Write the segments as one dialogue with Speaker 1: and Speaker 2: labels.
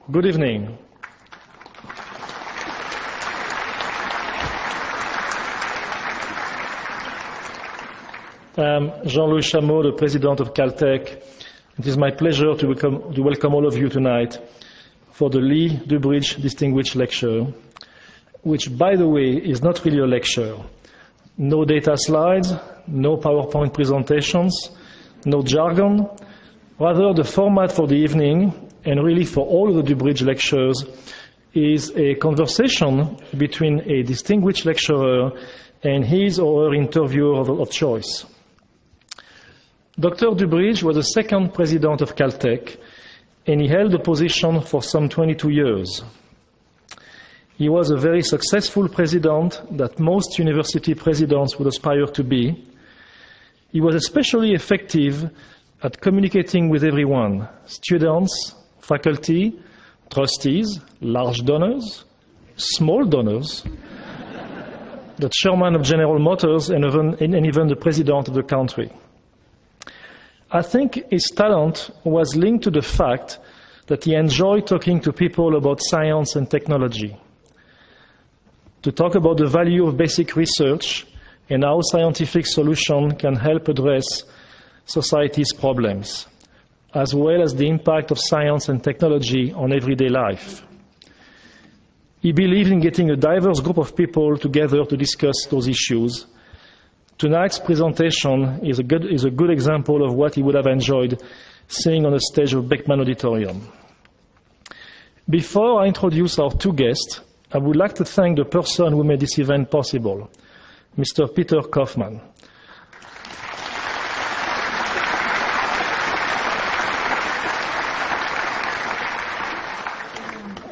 Speaker 1: Good evening. I'm Jean-Louis Chameau, the president of Caltech. It is my pleasure to welcome all of you tonight for the DuBridge Distinguished Lecture, which, by the way, is not really a lecture. No data slides, no PowerPoint presentations, no jargon. Rather, the format for the evening, and really for all of the DuBridge lectures, is a conversation between a distinguished lecturer and his or her interviewer of choice. Dr. DuBridge was the second president of Caltech, and he held the position for some 22 years. He was a very successful president that most university presidents would aspire to be. He was especially effective at communicating with everyone, students, faculty, trustees, large donors, small donors, the chairman of General Motors, and even the president of the country. I think his talent was linked to the fact that he enjoyed talking to people about science and technology, to talk about the value of basic research and how scientific solutions can help address society's problems, as well as the impact of science and technology on everyday life. He believed in getting a diverse group of people together to discuss those issues. Tonight's presentation is a good example of what he would have enjoyed seeing on the stage of Beckman Auditorium. Before I introduce our two guests, I would like to thank the person who made this event possible, Mr. Peter Kaufman.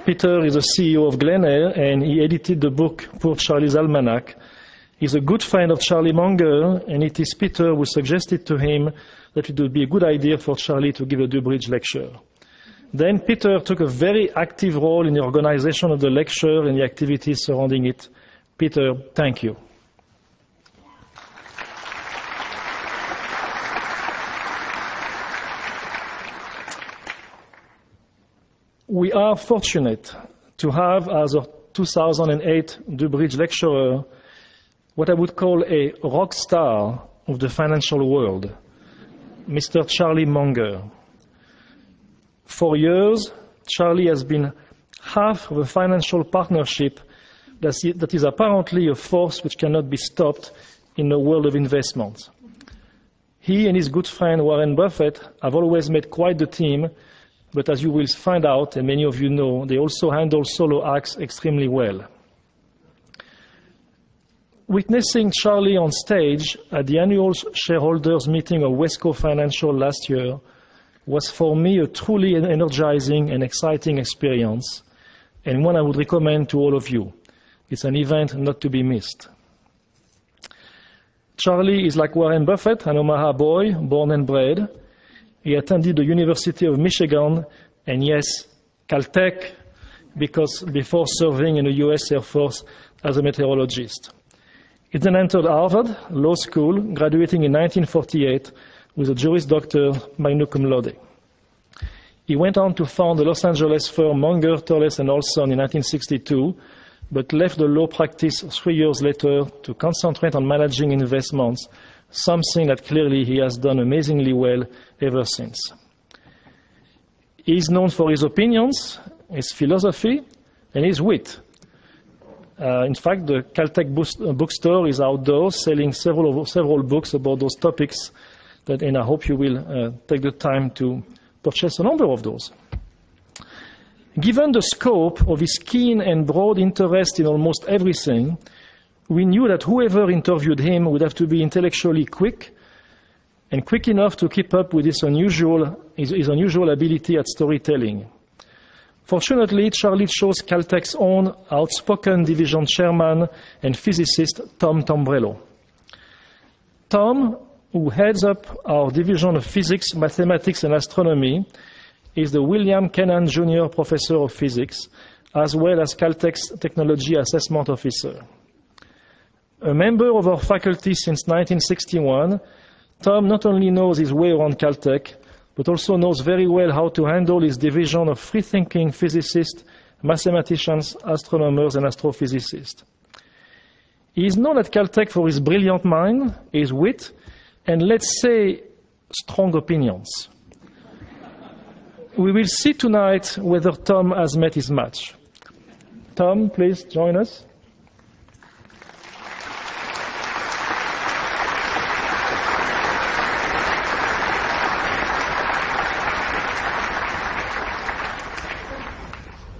Speaker 1: Peter is the CEO of Glen Eyre, and he edited the book Poor Charlie's Almanac. He's a good friend of Charlie Munger, and it is Peter who suggested to him that it would be a good idea for Charlie to give a DuBridge lecture. Then Peter took a very active role in the organization of the lecture and the activities surrounding it. Peter, thank you. We are fortunate to have as a 2008 DuBridge lecturer what I would call a rock star of the financial world, Mr. Charlie Munger. For years, Charlie has been half of a financial partnership that is apparently a force which cannot be stopped in the world of investment. He and his good friend Warren Buffett have always made quite the team, but as you will find out, and many of you know, they also handle solo acts extremely well. Witnessing Charlie on stage at the annual shareholders meeting of Wesco Financial last year was for me a truly energizing and exciting experience, and one I would recommend to all of you. It's an event not to be missed. Charlie is like Warren Buffett, an Omaha boy, born and bred. He attended the University of Michigan, and yes, Caltech, because before serving in the US Air Force as a meteorologist. He then entered Harvard Law School, graduating in 1948 with a Juris Doctor magna cum laude. He went on to found the Los Angeles firm Munger, Turles & Olson in 1962, but left the law practice 3 years later to concentrate on managing investments, something that clearly he has done amazingly well ever since. He is known for his opinions, his philosophy, and his wit. In fact, the Caltech bookstore is outdoors, selling several books about those topics, and I hope you will take the time to purchase a number of those. Given the scope of his keen and broad interest in almost everything, we knew that whoever interviewed him would have to be intellectually quick, and quick enough to keep up with his unusual ability at storytelling. Fortunately, Charlie chose Caltech's own outspoken division chairman and physicist, Tom Tombrello. Tom, who heads up our division of physics, mathematics, and astronomy, is the William Kennan Jr. Professor of Physics, as well as Caltech's Technology Assessment Officer. A member of our faculty since 1961, Tom not only knows his way around Caltech, but also knows very well how to handle his division of free-thinking physicists, mathematicians, astronomers, and astrophysicists. He is known at Caltech for his brilliant mind, his wit, and let's say strong opinions. We will see tonight whether Tom has met his match. Tom, please join us.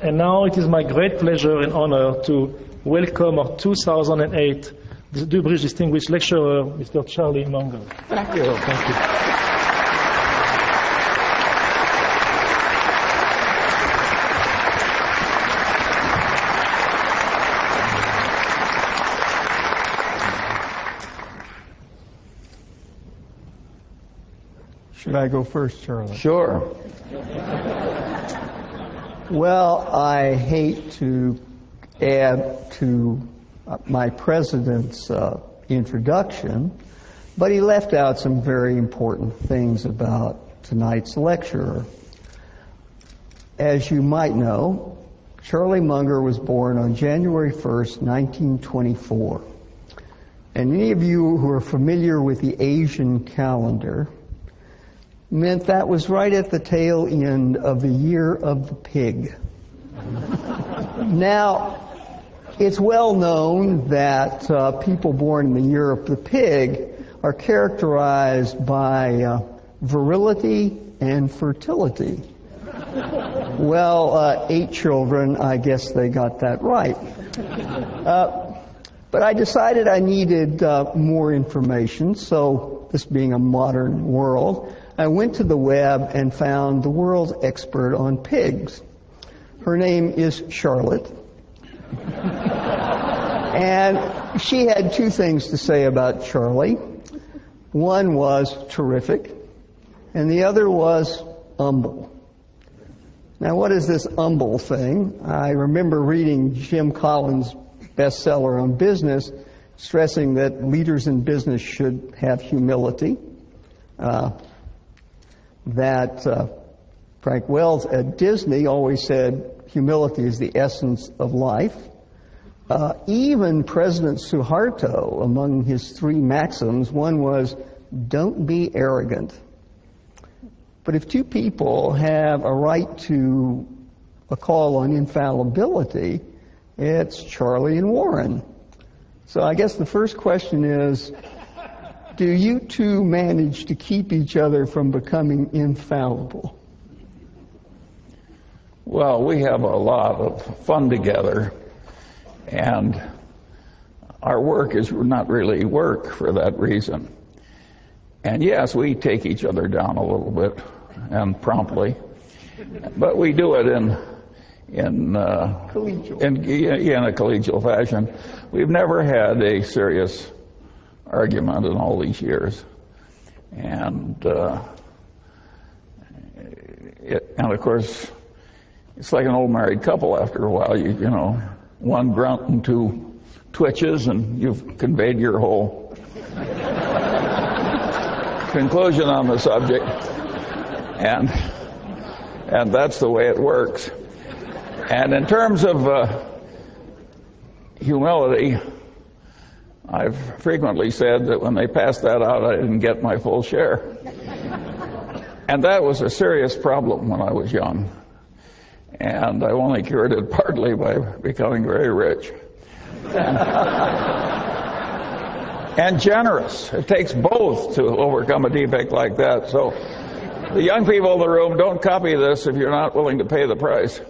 Speaker 1: And now it is my great pleasure and honor to welcome our 2008 DuBridge Distinguished Lecturer, Mr. Charlie Munger.
Speaker 2: Thank you.
Speaker 1: Thank you.
Speaker 2: Should I go first, Charlie?
Speaker 3: Sure.
Speaker 2: Well, I hate to add to my president's introduction, but he left out some very important things about tonight's lecturer. As you might know, Charlie Munger was born on January 1st, 1924. And any of you who are familiar with the Asian calendar meant that was right at the tail end of the year of the pig. Now, it's well known that people born in the year of the pig are characterized by virility and fertility. Well, 8 children, I guess they got that right. But I decided I needed more information, so this being a modern world, I went to the web and found the world's expert on pigs. Her name is Charlotte. And she had 2 things to say about Charlie. One was terrific, and the other was humble. Now, what is this humble thing? I remember reading Jim Collins' bestseller on business, stressing that leaders in business should have humility. Frank Wells at Disney always said humility is the essence of life. Even President Suharto, among his 3 maxims, one was, don't be arrogant. But if 2 people have a right to a call on infallibility, it's Charlie and Warren. So I guess the first question is, do you 2 manage to keep each other from becoming infallible?
Speaker 3: Well, we have a lot of fun together, and our work is not really work for that reason. And yes, we take each other down a little bit, and promptly, but we do it in a collegial fashion. We've never had a serious argument in all these years, and of course, it's like an old married couple. After a while, you know, one grunt and 2 twitches, and you've conveyed your whole conclusion on the subject, and that's the way it works. And in terms of humility, I've frequently said that when they passed that out, I didn't get my full share. And that was a serious problem when I was young. And I only cured it partly by becoming very rich. And generous. It takes both to overcome a defect like that. So the young people in the room, don't copy this if you're not willing to pay the price.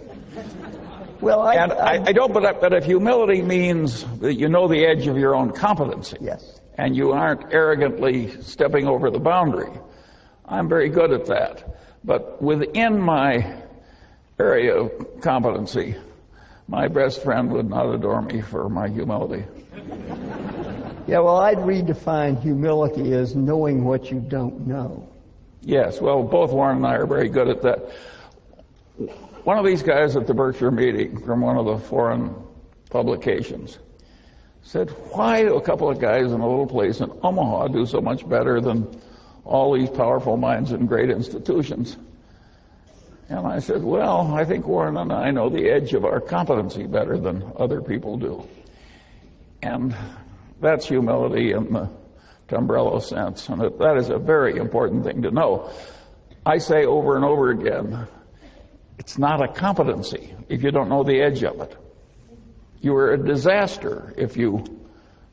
Speaker 2: Well,
Speaker 3: I don't, but if humility means that you know the edge of your own competency,
Speaker 2: yes,
Speaker 3: and you aren't arrogantly stepping over the boundary, I'm very good at that. But within my area of competency, my best friend would not adore me for my humility.
Speaker 2: Yeah, well, I'd redefine humility as knowing what you don't know.
Speaker 3: Yes, well, both Warren and I are very good at that. One of these guys at the Berkshire meeting from one of the foreign publications said, why do a couple of guys in a little place in Omaha do so much better than all these powerful minds and great institutions. And I said, well, I think Warren and I know the edge of our competency better than other people do. And that's humility in the Tumbrello sense, and that is a very important thing to know. I say over and over again, it's not a competency if you don't know the edge of it. You are a disaster if you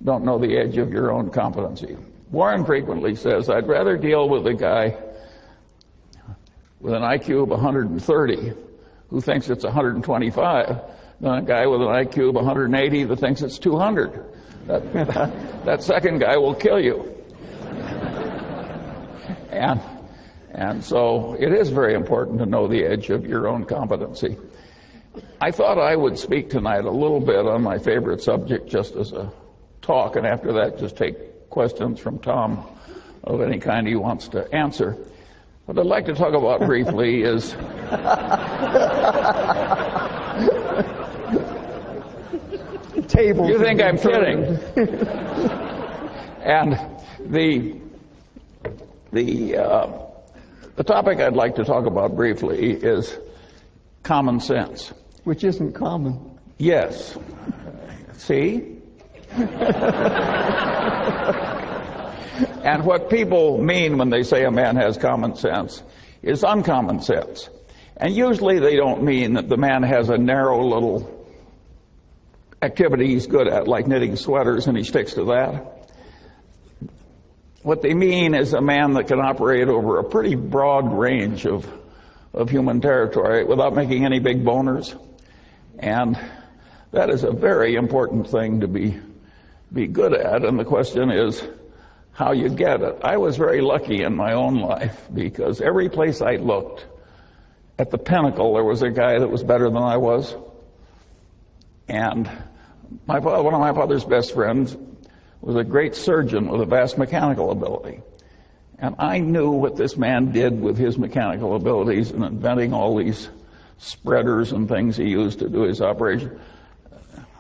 Speaker 3: don't know the edge of your own competency. Warren frequently says, I'd rather deal with a guy with an IQ of 130 who thinks it's 125 than a guy with an IQ of 180 that thinks it's 200. That second guy will kill you. And so it is very important to know the edge of your own competency. I thought I would speak tonight a little bit on my favorite subject just as a talk, and after that just take questions from Tom of any kind he wants to answer. What I'd like to talk about briefly is you think I'm kidding? And the topic I'd like to talk about briefly is common sense.
Speaker 2: Which isn't common.
Speaker 3: Yes. See? And what people mean when they say a man has common sense is uncommon sense. And usually they don't mean that the man has a narrow little activity he's good at, like knitting sweaters, and he sticks to that. What they mean is a man that can operate over a pretty broad range of human territory without making any big boners. And that is a very important thing to be good at, and the question is how you get it. I was very lucky in my own life because every place I looked, at the pinnacle, there was a guy that was better than I was. And one of my father's best friends was a great surgeon with a vast mechanical ability. And I knew what this man did with his mechanical abilities in inventing all these spreaders and things he used to do his operation.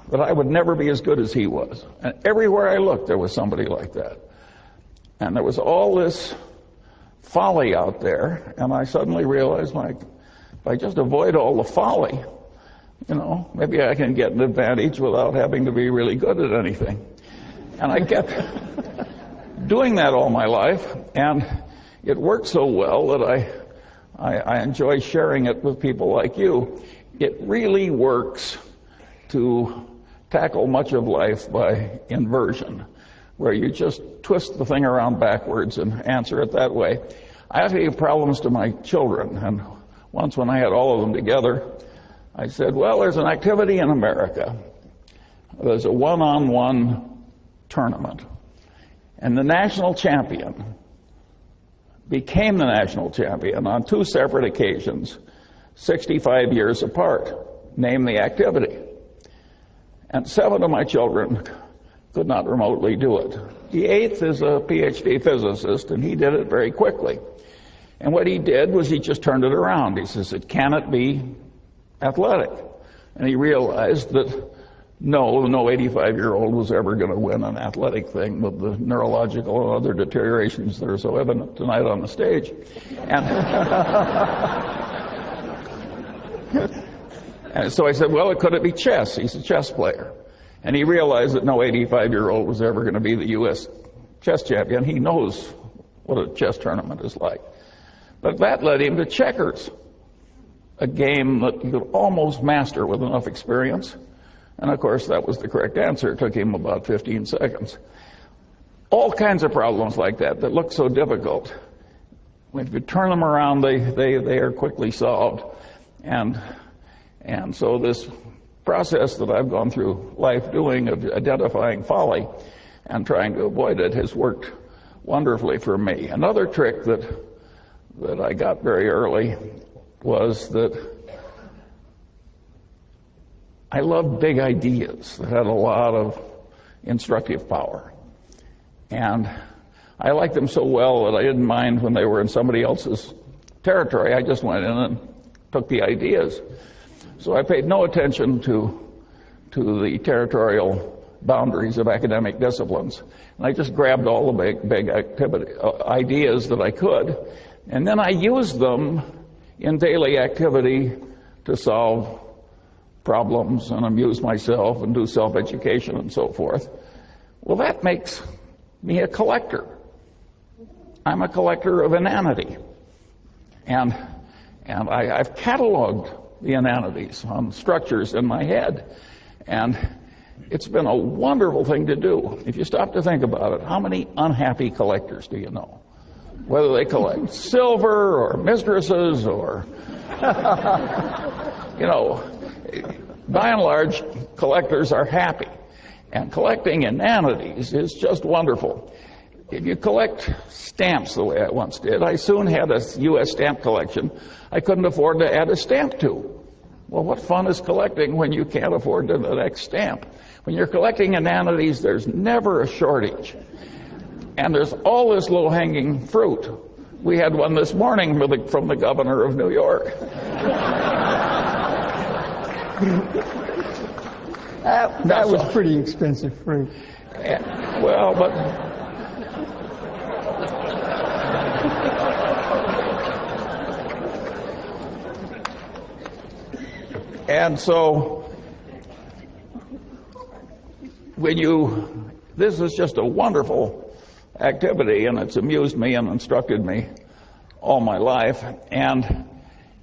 Speaker 3: But I would never be as good as he was. And everywhere I looked, there was somebody like that. And there was all this folly out there, and I suddenly realized, if I just avoid all the folly, maybe I can get an advantage without having to be really good at anything. And I kept doing that all my life, and it worked so well that I enjoy sharing it with people like you. It really works to tackle much of life by inversion, where you just twist the thing around backwards and answer it that way. I have to give problems to my children, and once when I had all of them together, I said, well, there's an activity in America. There's a one-on-one tournament, and the national champion became the national champion on two separate occasions, 65 years apart. Name the activity. And 7 of my children could not remotely do it. The 8th is a PhD physicist, and he did it very quickly. And what he did was he just turned it around. He says, it cannot be athletic. And he realized that no 85-year-old was ever going to win an athletic thing with the neurological and other deteriorations that are so evident tonight on the stage. And so I said, well, could it be chess? He's a chess player. And he realized that no 85-year-old was ever going to be the U.S. chess champion. He knows what a chess tournament is like. But that led him to checkers, a game that you could almost master with enough experience. And of course, that was the correct answer. It took him about 15 seconds. All kinds of problems like that look so difficult. If you turn them around, they are quickly solved. And so this process that I've gone through life doing of identifying folly and trying to avoid it has worked wonderfully for me. Another trick that I got very early was that I loved big ideas that had a lot of instructive power. And I liked them so well that I didn't mind when they were in somebody else's territory. I just went in and took the ideas. So I paid no attention to the territorial boundaries of academic disciplines. And I just grabbed all the big activity, ideas that I could, and then I used them in daily activity to solve problems and amuse myself and do self-education and so forth. Well, that makes me a collector. I'm a collector of inanity. And I've cataloged the inanities on structures in my head. And it's been a wonderful thing to do. If you stop to think about it, how many unhappy collectors do you know? Whether they collect silver or mistresses or, you know, by and large, collectors are happy. And collecting inanities is just wonderful. If you collect stamps the way I once did, I soon had a U.S. stamp collection I couldn't afford to add a stamp to. Well, what fun is collecting when you can't afford the next stamp? When you're collecting inanities, there's never a shortage. And there's all this low-hanging fruit. We had one this morning from the governor of New York.
Speaker 2: That was pretty expensive fruit.
Speaker 3: Well, but and so this is just a wonderful activity, and it's amused me and instructed me all my life. And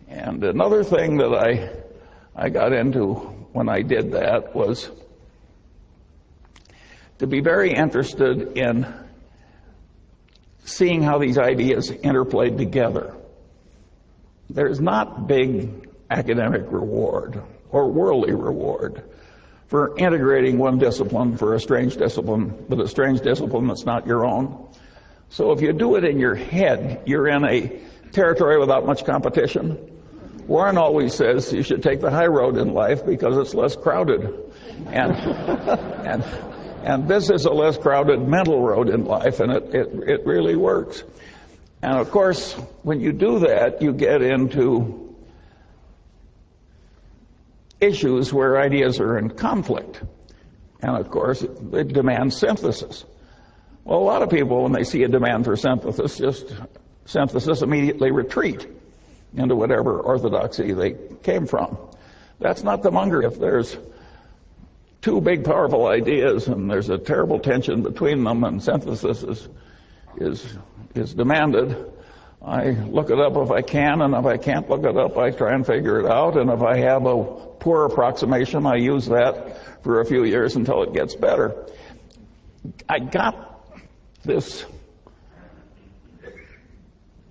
Speaker 3: another thing that I got into when I did that was to be very interested in seeing how these ideas interplayed together. There's not big academic reward or worldly reward for integrating one discipline for a strange discipline, but a strange discipline that's not your own. So if you do it in your head, you're in a territory without much competition. Warren always says you should take the high road in life because it's less crowded. And this is a less crowded mental road in life, and it really works. And of course, when you do that, you get into issues where ideas are in conflict. And of course, it demands synthesis. Well, a lot of people, when they see a demand for synthesis, immediately retreat into whatever orthodoxy they came from. That's not the munger. If there's two big, powerful ideas and there's a terrible tension between them and synthesis is demanded, I look it up if I can, and if I can't look it up, I try and figure it out, and if I have a poor approximation, I use that for a few years until it gets better. I got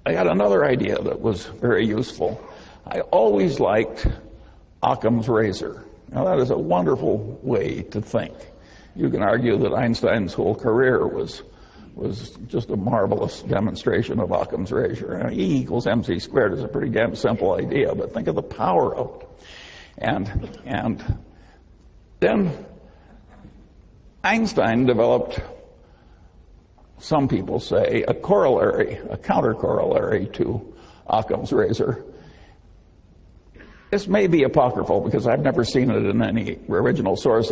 Speaker 3: another idea that was very useful. I always liked Occam's razor. Now, that is a wonderful way to think. You can argue that Einstein's whole career was just a marvelous demonstration of Occam's razor. E equals mc squared is a pretty damn simple idea, but think of the power of it. And then Einstein developed, some people say, a counter-corollary to Occam's razor. This may be apocryphal because I've never seen it in any original source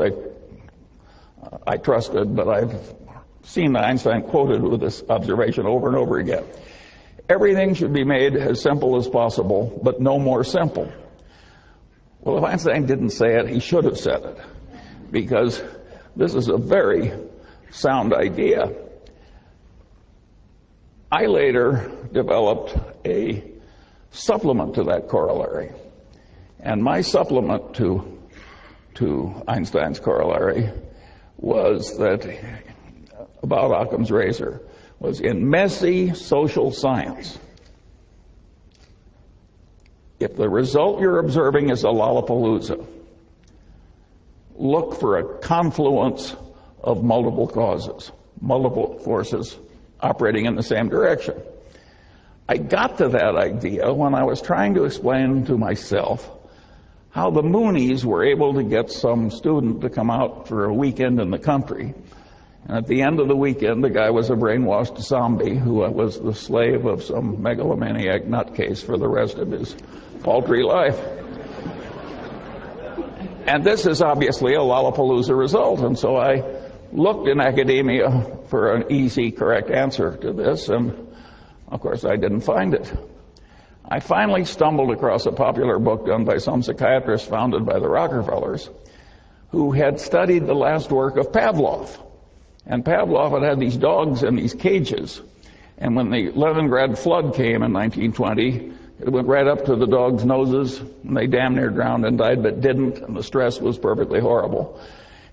Speaker 3: I trusted, but I've seen Einstein quoted with this observation over and over again. Everything should be made as simple as possible, but no more simple. Well, if Einstein didn't say it, he should have said it, because this is a very sound idea. I later developed a supplement to that corollary. And my supplement to Einstein's corollary was that, about Occam's razor, was in messy social science, if the result you're observing is a Lollapalooza, look for a confluence of multiple causes, multiple forces operating in the same direction. I got to that idea when I was trying to explain to myself how the Moonies were able to get some student to come out for a weekend in the country. And at the end of the weekend, the guy was a brainwashed zombie who was the slave of some megalomaniac nutcase for the rest of his paltry life. And this is obviously a Lollapalooza result, and so I looked in academia for an easy, correct answer to this, and of course I didn't find it. I finally stumbled across a popular book done by some psychiatrist founded by the Rockefellers, who had studied the last work of Pavlov. And Pavlov had these dogs in these cages, and when the Leningrad flood came in 1920, it went right up to the dogs' noses, and they damn near drowned and died, but didn't, and the stress was perfectly horrible.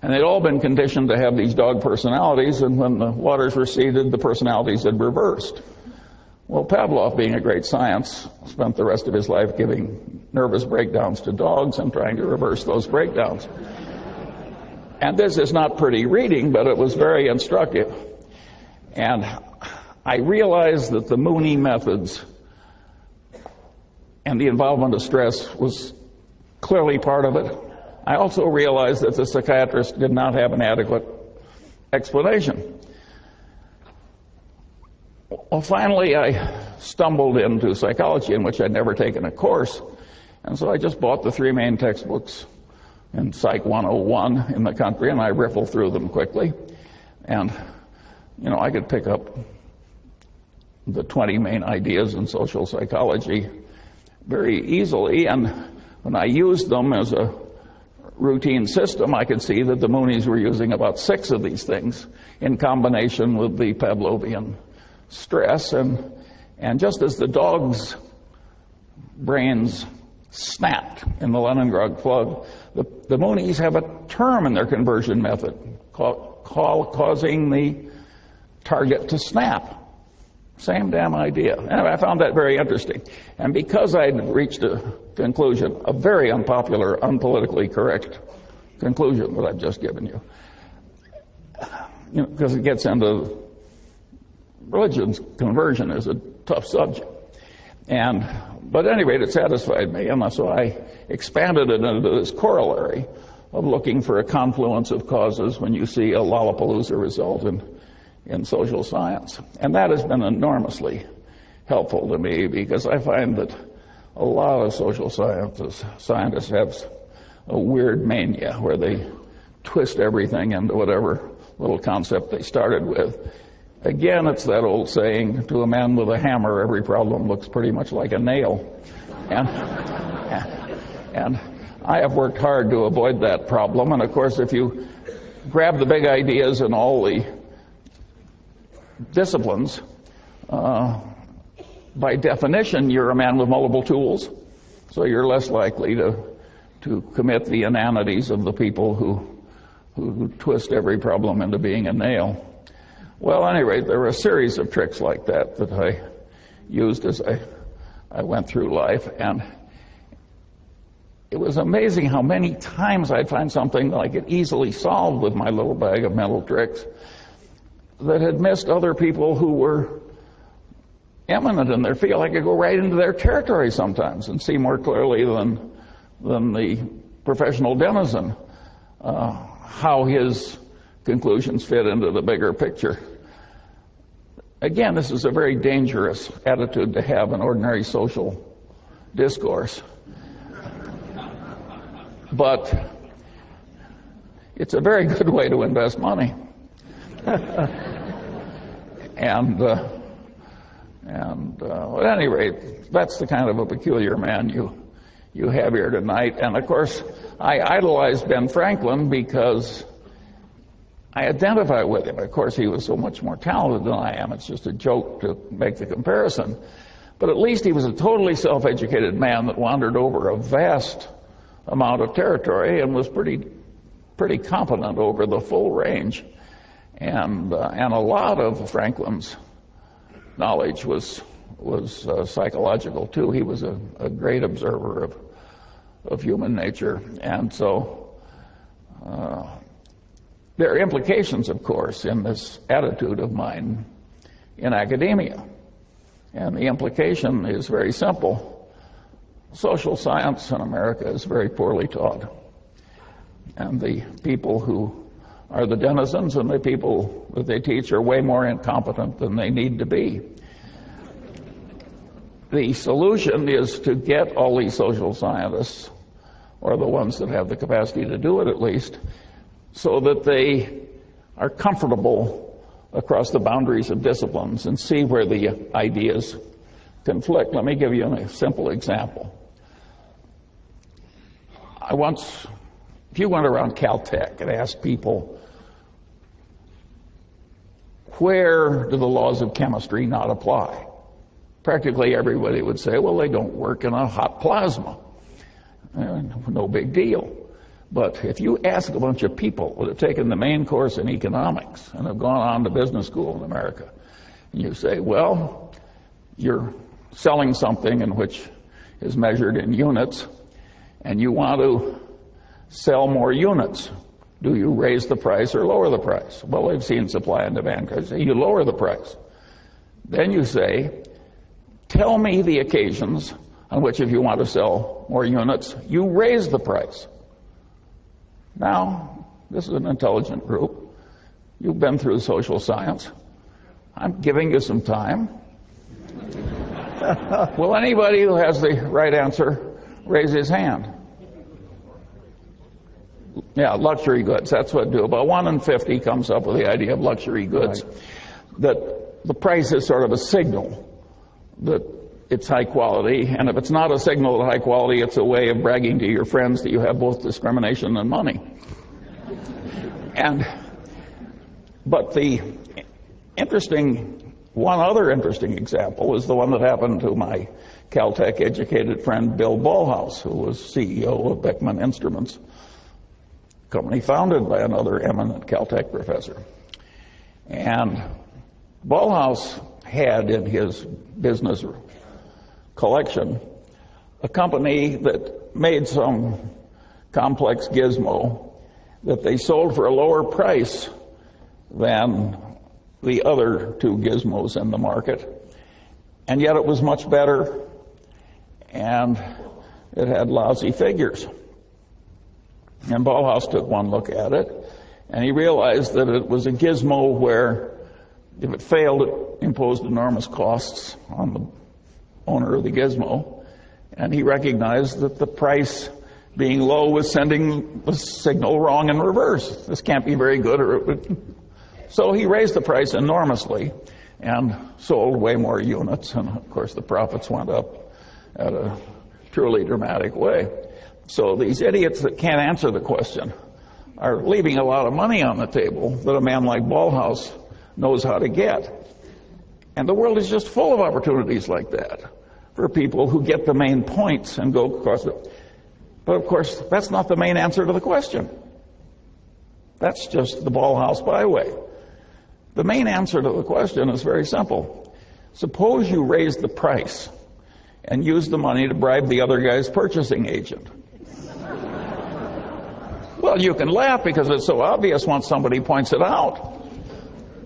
Speaker 3: And they'd all been conditioned to have these dog personalities, and when the waters receded, the personalities had reversed. Well, Pavlov, being a great science, spent the rest of his life giving nervous breakdowns to dogs and trying to reverse those breakdowns. And this is not pretty reading, but it was very instructive. And I realized that the Mooney methods and the involvement of stress was clearly part of it. I also realized that the psychiatrist did not have an adequate explanation. Well, finally, I stumbled into psychology, in which I'd never taken a course, and so I just bought the 3 main textbooks in Psych 101 in the country, and I riffled through them quickly. And, I could pick up the 20 main ideas in social psychology very easily, and when I used them as a routine system, I could see that the Moonies were using about 6 of these things in combination with the Pavlovian stress, and just as the dogs' brains snapped in the Leningrad flood, the Moonies have a term in their conversion method causing the target to snap. Same damn idea. And I found that very interesting. And because I'd reached a conclusion, a very unpopular, unpolitically correct conclusion that I've just given you, because it gets into religion's conversion is a tough subject. But at any rate, it satisfied me, and so I expanded it into this corollary of looking for a confluence of causes when you see a Lollapalooza result in social science. And that has been enormously helpful to me, because I find that a lot of social scientists have a weird mania where they twist everything into whatever little concept they started with. Again, it's that old saying, to a man with a hammer, every problem looks pretty much like a nail. And I have worked hard to avoid that problem. And of course, if you grab the big ideas in all the disciplines, by definition, you're a man with multiple tools. So you're less likely to commit the inanities of the people who twist every problem into being a nail. Well, at any rate, there were a series of tricks like that I used as I went through life, and it was amazing how many times I'd find something that I could easily solve with my little bag of mental tricks that had missed other people who were eminent in their field. I could go right into their territory sometimes and see more clearly than the professional denizen how his conclusions fit into the bigger picture. Again, this is a very dangerous attitude to have in ordinary social discourse. But it's a very good way to invest money. And at any rate, that's the kind of a peculiar man you have here tonight. And of course, I idolized Ben Franklin because I identify with him. Of course, he was so much more talented than I am. It's just a joke to make the comparison. But at least he was a totally self-educated man that wandered over a vast amount of territory and was pretty competent over the full range. And a lot of Franklin's knowledge was psychological too. He was a great observer of human nature, and so there are implications, of course, in this attitude of mine in academia. And the implication is very simple. Social science in America is very poorly taught. And the people who are the denizens and the people that they teach are way more incompetent than they need to be. The solution is to get all these social scientists or the ones that have the capacity to do it at least, so that they are comfortable across the boundaries of disciplines and see where the ideas conflict. Let me give you a simple example. If you went around Caltech and asked people, where do the laws of chemistry not apply? Practically everybody would say, well, they don't work in a hot plasma. No big deal. But if you ask a bunch of people that have taken the main course in economics and have gone on to business school in America, and you say, well, you're selling something in which is measured in units, and you want to sell more units. Do you raise the price or lower the price? Well, they've seen supply and demand. You lower the price. Then you say, tell me the occasions on which, if you want to sell more units, you raise the price. Now, this is an intelligent group. You've been through social science. I'm giving you some time. Will anybody who has the right answer raise his hand? Yeah, luxury goods. That's what do. About 1 in 50 comes up with the idea of luxury goods. Right. That the price is sort of a signal that it's high quality, and if it's not a signal of high quality, it's a way of bragging to your friends that you have both discrimination and money. But one other interesting example is the one that happened to my Caltech educated friend Bill Ballhaus, who was CEO of Beckman Instruments, a company founded by another eminent Caltech professor. And Ballhaus had in his business collection a company that made some complex gizmo that they sold for a lower price than the other two gizmos in the market, and yet it was much better, and it had lousy figures. And Ballhaus took one look at it, and he realized that it was a gizmo where if it failed, it imposed enormous costs on the owner of the gizmo, and he recognized that the price being low was sending the signal wrong in reverse. This can't be very good, or it would. So he raised the price enormously and sold way more units, and of course the profits went up at a truly dramatic way. So these idiots that can't answer the question are leaving a lot of money on the table that a man like Ballhaus knows how to get. And the world is just full of opportunities like that for people who get the main points and go across it. But of course, that's not the main answer to the question. That's just the Ballhaus byway. The main answer to the question is very simple. Suppose you raise the price and use the money to bribe the other guy's purchasing agent. Well, you can laugh because it's so obvious once somebody points it out.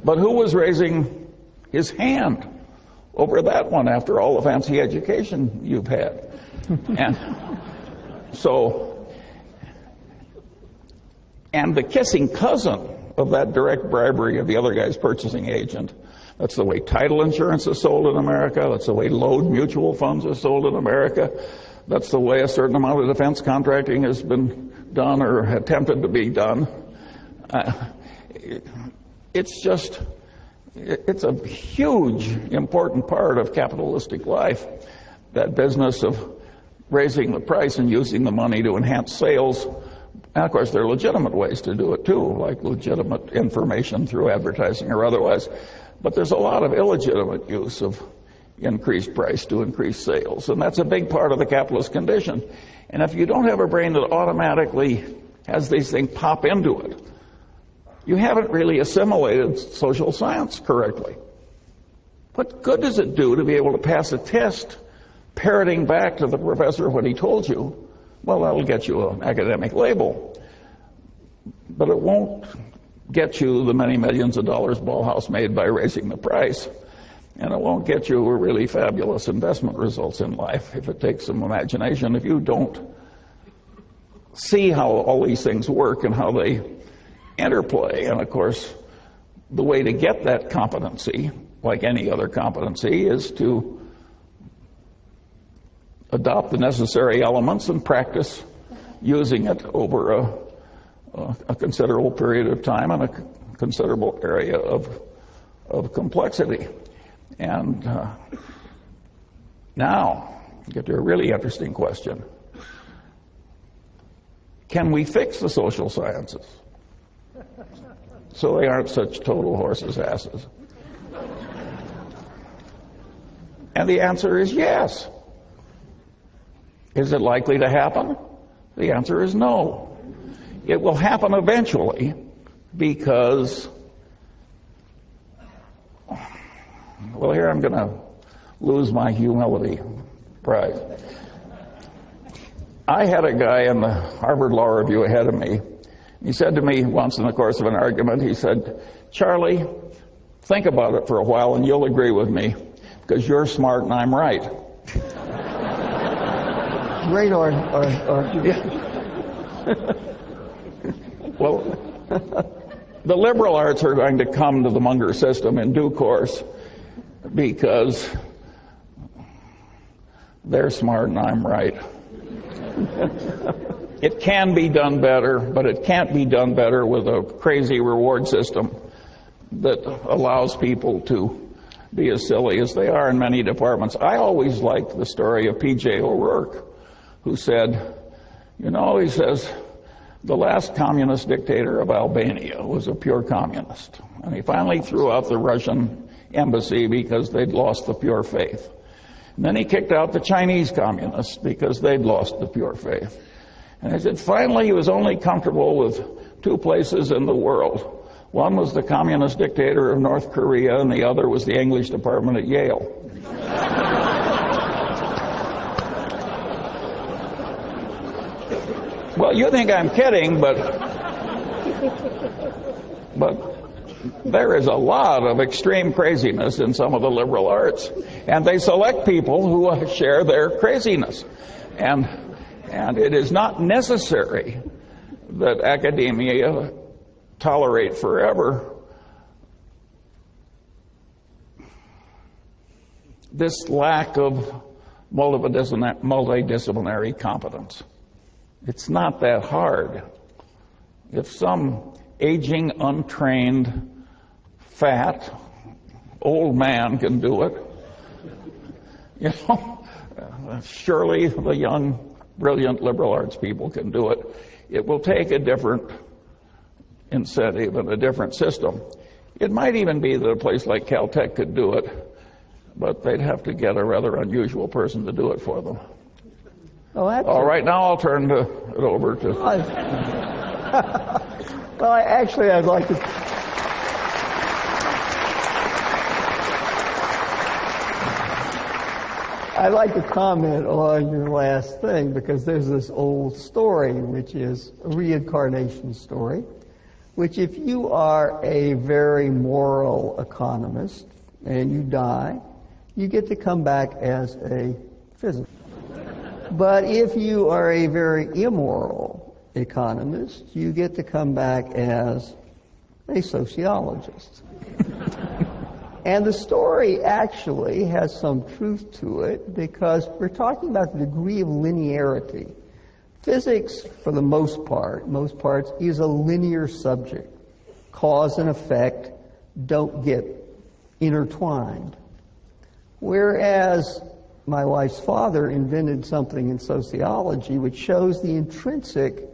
Speaker 3: But who was raising his hand over that one after all the fancy education you've had? And the kissing cousin of that direct bribery of the other guy's purchasing agent, that's the way title insurance is sold in America, that's the way load mutual funds are sold in America, that's the way a certain amount of defense contracting has been done or attempted to be done. It's a huge, important part of capitalistic life, that business of raising the price and using the money to enhance sales. And of course, there are legitimate ways to do it too, like legitimate information through advertising or otherwise. But there's a lot of illegitimate use of increased price to increase sales, and that's a big part of the capitalist condition. And if you don't have a brain that automatically has these things pop into it, you haven't really assimilated social science correctly. What good does it do to be able to pass a test parroting back to the professor what he told you? Well, that'll get you an academic label, but it won't get you the many millions of dollars Ballhaus made by raising the price, and it won't get you really fabulous investment results in life if it takes some imagination. If you don't see how all these things work and how they interplay, and of course, the way to get that competency, like any other competency, is to adopt the necessary elements and practice using it over a considerable period of time and a considerable area of complexity. And now, get to a really interesting question. Can we fix the social sciences so they aren't such total horses' asses? And the answer is yes. Is it likely to happen? The answer is no. It will happen eventually because, well, here I'm going to lose my humility prize. I had a guy in the Harvard Law Review ahead of me. He said to me once in the course of an argument, he said, "Charlie, think about it for a while and you'll agree with me because you're smart and I'm right."
Speaker 2: Great argument.
Speaker 3: Well, the liberal arts are going to come to the Munger system in due course because they're smart and I'm right. It can be done better, but it can't be done better with a crazy reward system that allows people to be as silly as they are in many departments. I always liked the story of P.J. O'Rourke, who said, you know, he says, the last communist dictator of Albania was a pure communist. And he finally threw out the Russian embassy because they'd lost the pure faith. And then he kicked out the Chinese communists because they'd lost the pure faith. And he said, finally, he was only comfortable with two places in the world. One was the communist dictator of North Korea, and the other was the English department at Yale. Well, you think I'm kidding, but there is a lot of extreme craziness in some of the liberal arts, and they select people who share their craziness. And it is not necessary that academia tolerate forever this lack of multidisciplinary competence. It's not that hard. If some aging, untrained, fat, old man can do it, you know, surely the young, brilliant liberal arts people can do it. It will take a different incentive and a different system. It might even be that a place like Caltech could do it, but they'd have to get a rather unusual person to do it for them.
Speaker 2: Oh,
Speaker 3: all right, now I'll turn it over to...
Speaker 2: Well, I'd like to... I'd like to comment on your last thing, because there's this old story, which is a reincarnation story, which if you are a very moral economist and you die, you get to come back as a physicist. But if you are a very immoral economist, you get to come back as a sociologist. And the story actually has some truth to it, because we're talking about the degree of linearity. Physics, for the most parts, is a linear subject. Cause and effect don't get intertwined. Whereas my wife's father invented something in sociology which shows the intrinsic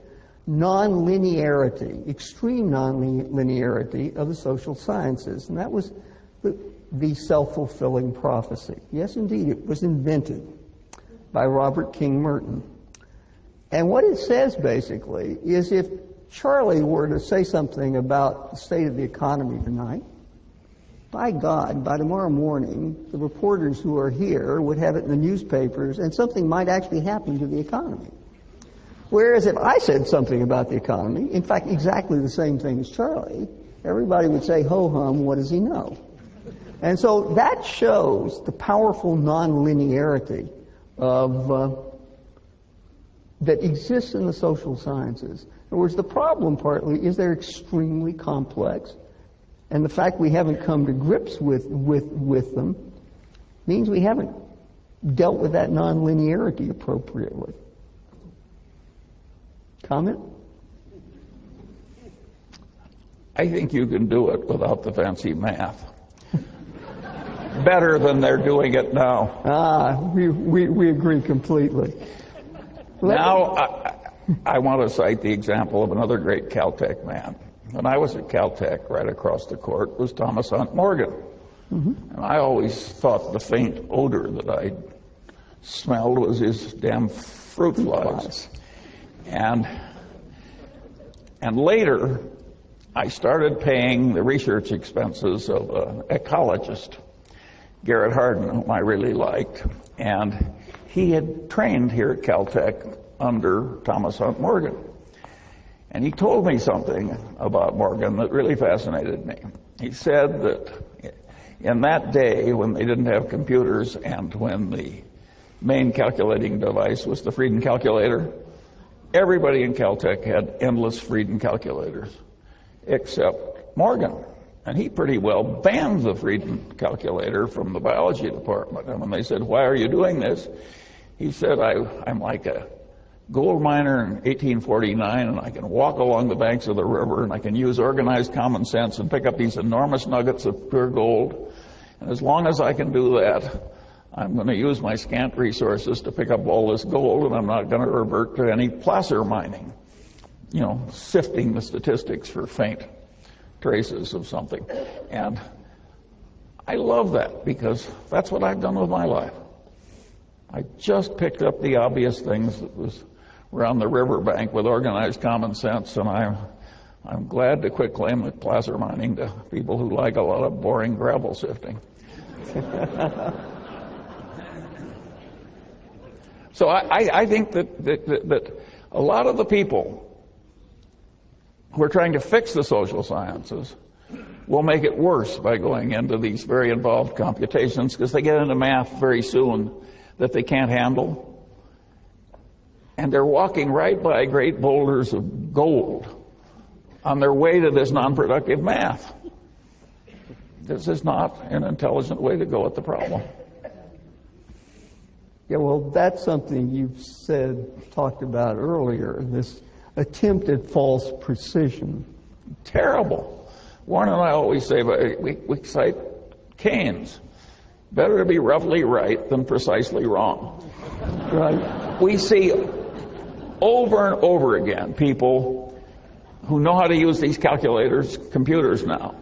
Speaker 2: non-linearity, extreme non-linearity of the social sciences. And that was the self-fulfilling prophecy. Yes, indeed, it was invented by Robert King Merton. And what it says, basically, is if Charlie were to say something about the state of the economy tonight, by God, by tomorrow morning, the reporters who are here would have it in the newspapers, and something might actually happen to the economy. Whereas if I said something about the economy, in fact, exactly the same thing as Charlie, everybody would say, ho-hum, what does he know? And so that shows the powerful non-linearity of that exists in the social sciences. In other words, the problem partly is they're extremely complex, and the fact we haven't come to grips with them means we haven't dealt with that non-linearity appropriately. Comment?
Speaker 3: I think you can do it without the fancy math. Better than they're doing it now.
Speaker 2: We agree completely.
Speaker 3: Now, I want to cite the example of another great Caltech man. When I was at Caltech, right across the court was Thomas Hunt Morgan. And I always thought the faint odor that I smelled was his damn fruit flies. And later, I started paying the research expenses of an ecologist, Garrett Hardin, whom I really liked. And he had trained here at Caltech under Thomas Hunt Morgan. And he told me something about Morgan that really fascinated me. He said that in that day when they didn't have computers and when the main calculating device was the Frieden calculator, everybody in Caltech had endless Frieden calculators, except Morgan. And he pretty well banned the Frieden calculator from the biology department. And when they said, "Why are you doing this?" he said, I'm like a gold miner in 1849, and I can walk along the banks of the river, and I can use organized common sense and pick up these enormous nuggets of pure gold. And as long as I can do that, I'm going to use my scant resources to pick up all this gold, and I'm not going to revert to any placer mining, sifting the statistics for faint traces of something. And I love that because that's what I've done with my life. I just picked up the obvious things that were on the riverbank with organized common sense, and I'm glad to quit claiming placer mining to people who like a lot of boring gravel sifting. So I think that a lot of the people who are trying to fix the social sciences will make it worse by going into these very involved computations because they get into math very soon that they can't handle. And they're walking right by great boulders of gold on their way to this non-productive math. This is not an intelligent way to go at the problem.
Speaker 2: Yeah, well, that's something you've talked about earlier, this attempt at false precision.
Speaker 3: Terrible. Warren and I always say, we cite Keynes. Better to be roughly right than precisely wrong.
Speaker 2: Right.
Speaker 3: We see over and over again people who know how to use these computers now.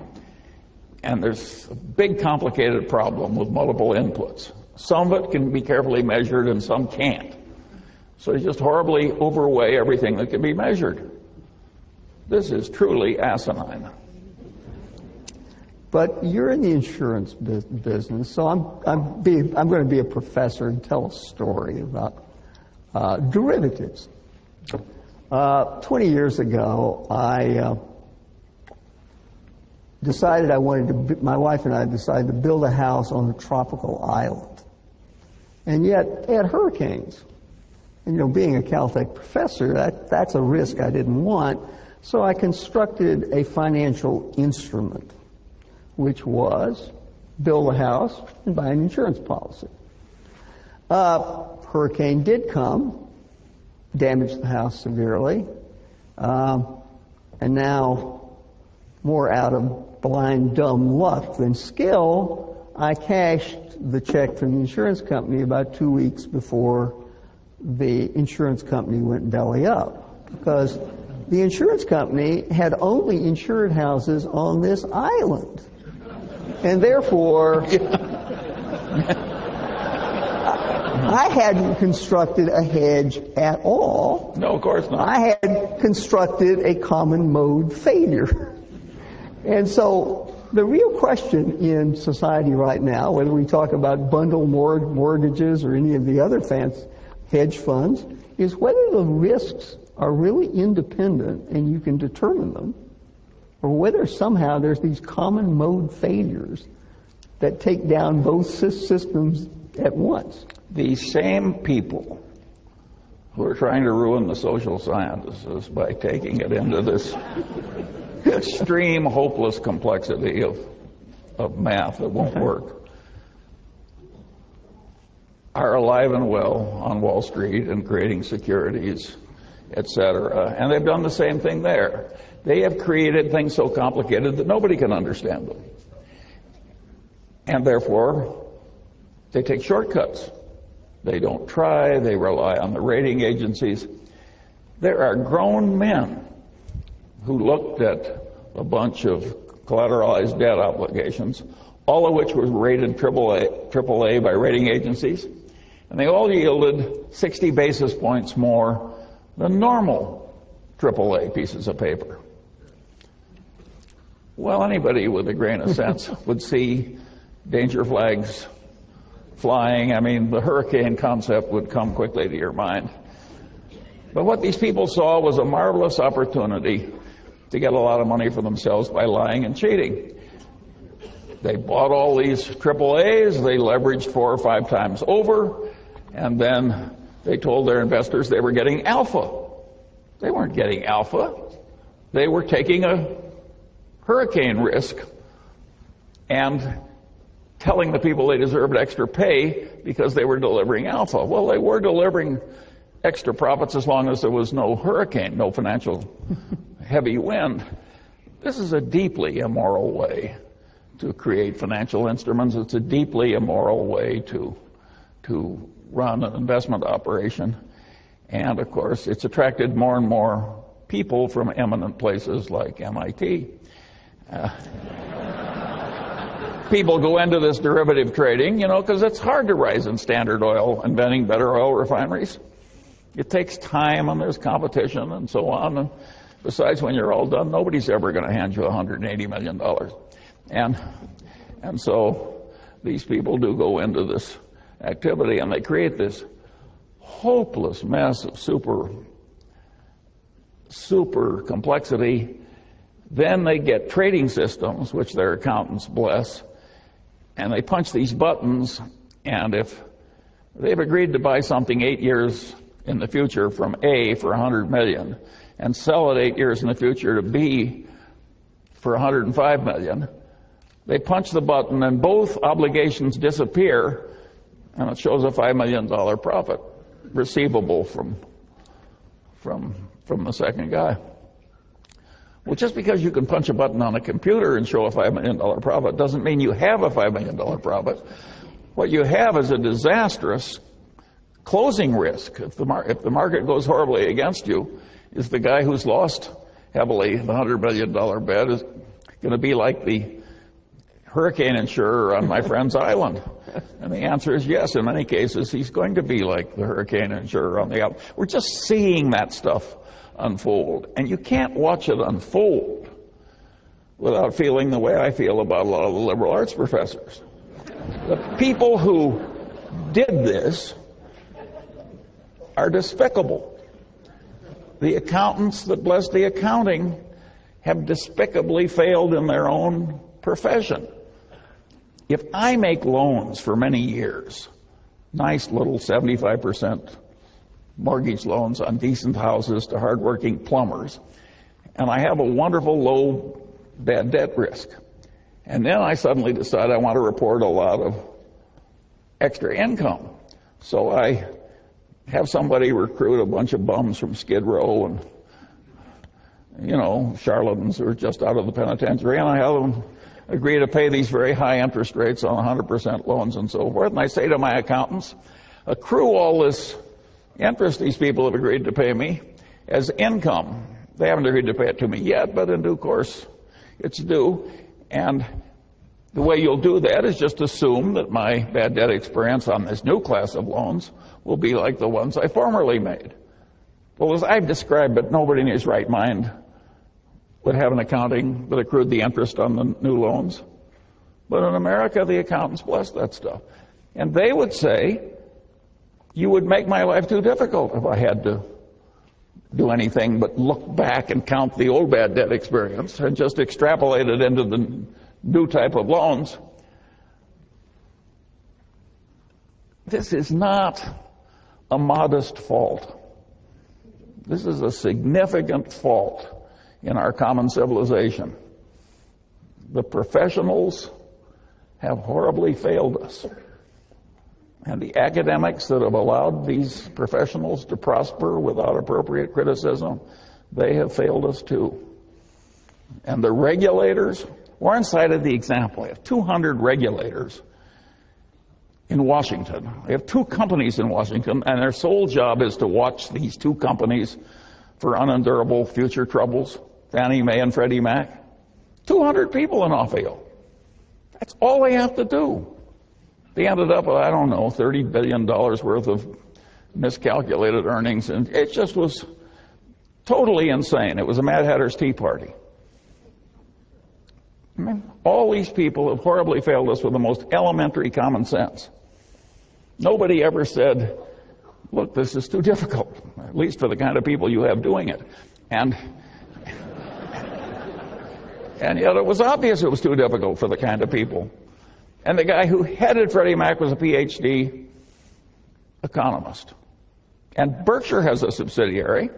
Speaker 3: And there's a big complicated problem with multiple inputs. Some of it can be carefully measured and some can't. So they just horribly overweigh everything that can be measured. This is truly asinine.
Speaker 2: But you're in the insurance business, so I'm going to be a professor and tell a story about derivatives. 20 years ago, I decided my wife and I decided to build a house on a tropical island. And yet, they had hurricanes. And, being a Caltech professor, that's a risk I didn't want. So I constructed a financial instrument, which was build a house and buy an insurance policy. Hurricane did come, damaged the house severely, and now, more out of blind, dumb luck than skill, I cashed the check from the insurance company about 2 weeks before the insurance company went belly up, because the insurance company had only insured houses on this island. And therefore, I hadn't constructed a hedge at all.
Speaker 3: No, of course not.
Speaker 2: I had constructed a common mode failure. And so the real question in society right now, whether we talk about bundle mortgages or any of the other fancy hedge funds, is whether the risks are really independent and you can determine them, or whether somehow there's these common mode failures that take down both systems at once.
Speaker 3: The same people who are trying to ruin the social sciences by taking it into this extreme, hopeless complexity of math that won't work are alive and well on Wall Street and creating securities etc. And they've done the same thing there. They have created things so complicated that nobody can understand them. And therefore, they take shortcuts. They don't try, they rely on the rating agencies. There are grown men who looked at a bunch of collateralized debt obligations, all of which were rated AAA by rating agencies, and they all yielded 60 basis points more than normal AAA pieces of paper. Well, anybody with a grain of sense would see danger flags flying. I mean, the hurricane concept would come quickly to your mind. But what these people saw was a marvelous opportunity to get a lot of money for themselves by lying and cheating. They bought all these AAAs, they leveraged 4 or 5 times over, and then they told their investors they were getting alpha. They weren't getting alpha. They were taking a hurricane risk and telling the people they deserved extra pay because they were delivering alpha. Well, they were delivering extra profits as long as there was no hurricane, no financial heavy wind. This is a deeply immoral way to create financial instruments. It's a deeply immoral way to run an investment operation. And of course, it's attracted more and more people from eminent places like MIT. People go into this derivative trading, because it's hard to rise in Standard Oil, inventing better oil refineries. It takes time and there's competition and so on. And besides, when you're all done, nobody's ever going to hand you $180 million. And so these people do go into this activity and they create this hopeless mess of super complexity. Then they get trading systems, which their accountants bless, and they punch these buttons, and if they've agreed to buy something 8 years in the future from A for $100 million and sell it 8 years in the future to B for $105 million, they punch the button and both obligations disappear, and it shows a $5 million profit receivable from the second guy. Well, just because you can punch a button on a computer and show a $5 million profit doesn't mean you have a $5 million profit. What you have is a disastrous closing risk. If the market goes horribly against you, is the guy who's lost heavily the $100 million bet is going to be like the hurricane insurer on my friend's island? And the answer is yes. In many cases, he's going to be like the hurricane insurer on the island. We're just seeing that stuff unfold. And you can't watch it unfold without feeling the way I feel about a lot of the liberal arts professors. The people who did this are despicable. The accountants that bless the accounting have despicably failed in their own profession. If I make loans for many years, nice little 75% mortgage loans on decent houses to hardworking plumbers, and I have a wonderful low bad debt risk, and then I suddenly decide I want to report a lot of extra income, so I have somebody recruit a bunch of bums from Skid Row and charlatans who are just out of the penitentiary, and I have them agree to pay these very high interest rates on 100% loans and so forth. And I say to my accountants, accrue all this interest these people have agreed to pay me as income. They haven't agreed to pay it to me yet, but in due course it's due. And the way you'll do that is just assume that my bad debt experience on this new class of loans will be like the ones I formerly made. Well, as I've described it, nobody in his right mind would have an accounting that accrued the interest on the new loans. But in America, the accountants bless that stuff. And they would say, you would make my life too difficult if I had to do anything but look back and count the old bad debt experience and just extrapolate it into the new type of loans. This is not a modest fault. This is a significant fault in our common civilization. The professionals have horribly failed us. And the academics that have allowed these professionals to prosper without appropriate criticism, they have failed us too. And the regulators, Warren cited the example. We have 200 regulators in Washington. We have 2 companies in Washington, and their sole job is to watch these 2 companies for unendurable future troubles, Fannie Mae and Freddie Mac. 200 people in Ohio. That's all they have to do. They ended up with, I don't know, $30 billion worth of miscalculated earnings, and it just was totally insane. It was a Mad Hatter's Tea Party. I mean, all these people have horribly failed us with the most elementary common sense. Nobody ever said, look, this is too difficult, at least for the kind of people you have doing it. And yet it was obvious it was too difficult for the kind of people. And the guy who headed Freddie Mac was a PhD economist. And Berkshire has a subsidiary,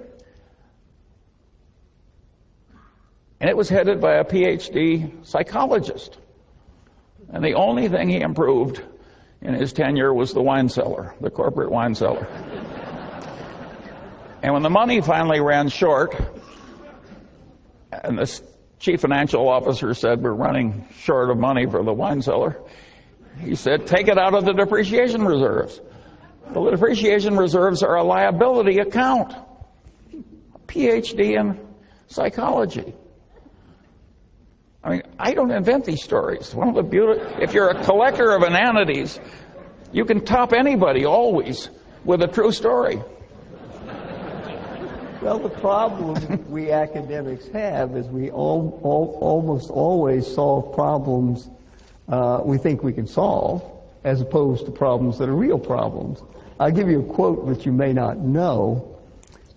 Speaker 3: and it was headed by a PhD psychologist. And the only thing he improved in his tenure was the wine cellar, the corporate wine cellar. And when the money finally ran short, and the chief financial officer said, we're running short of money for the wine cellar, he said, take it out of the depreciation reserves. Well, the depreciation reserves are a liability account. A PhD in psychology. I mean, I don't invent these stories. One of the if you're a collector of inanities, you can top anybody always with a true story.
Speaker 2: Well, the problem we academics have is we almost always solve problems we think we can solve, as opposed to problems that are real problems. I'll give you a quote that you may not know,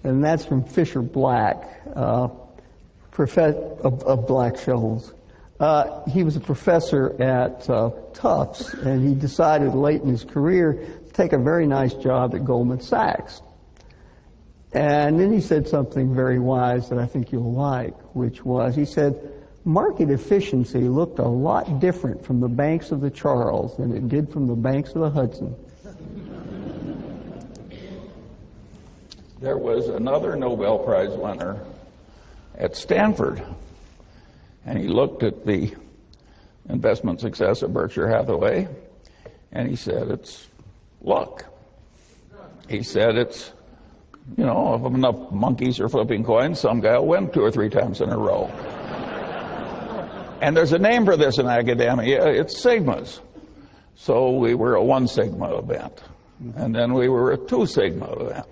Speaker 2: and that's from Fisher Black, of Black-Scholes. He was a professor at Tufts, and he decided late in his career to take a very nice job at Goldman Sachs. And then he said something very wise that I think you'll like, which was, he said, market efficiency looked a lot different from the banks of the Charles than it did from the banks of the Hudson.
Speaker 3: There was another Nobel Prize winner at Stanford, and he looked at the investment success of Berkshire Hathaway, and he said, it's luck. He said, it's, you know, if enough monkeys are flipping coins, some guy will win 2 or 3 times in a row. And there's a name for this in academia, it's sigmas. So we were a 1 sigma event, and then we were a 2 sigma event,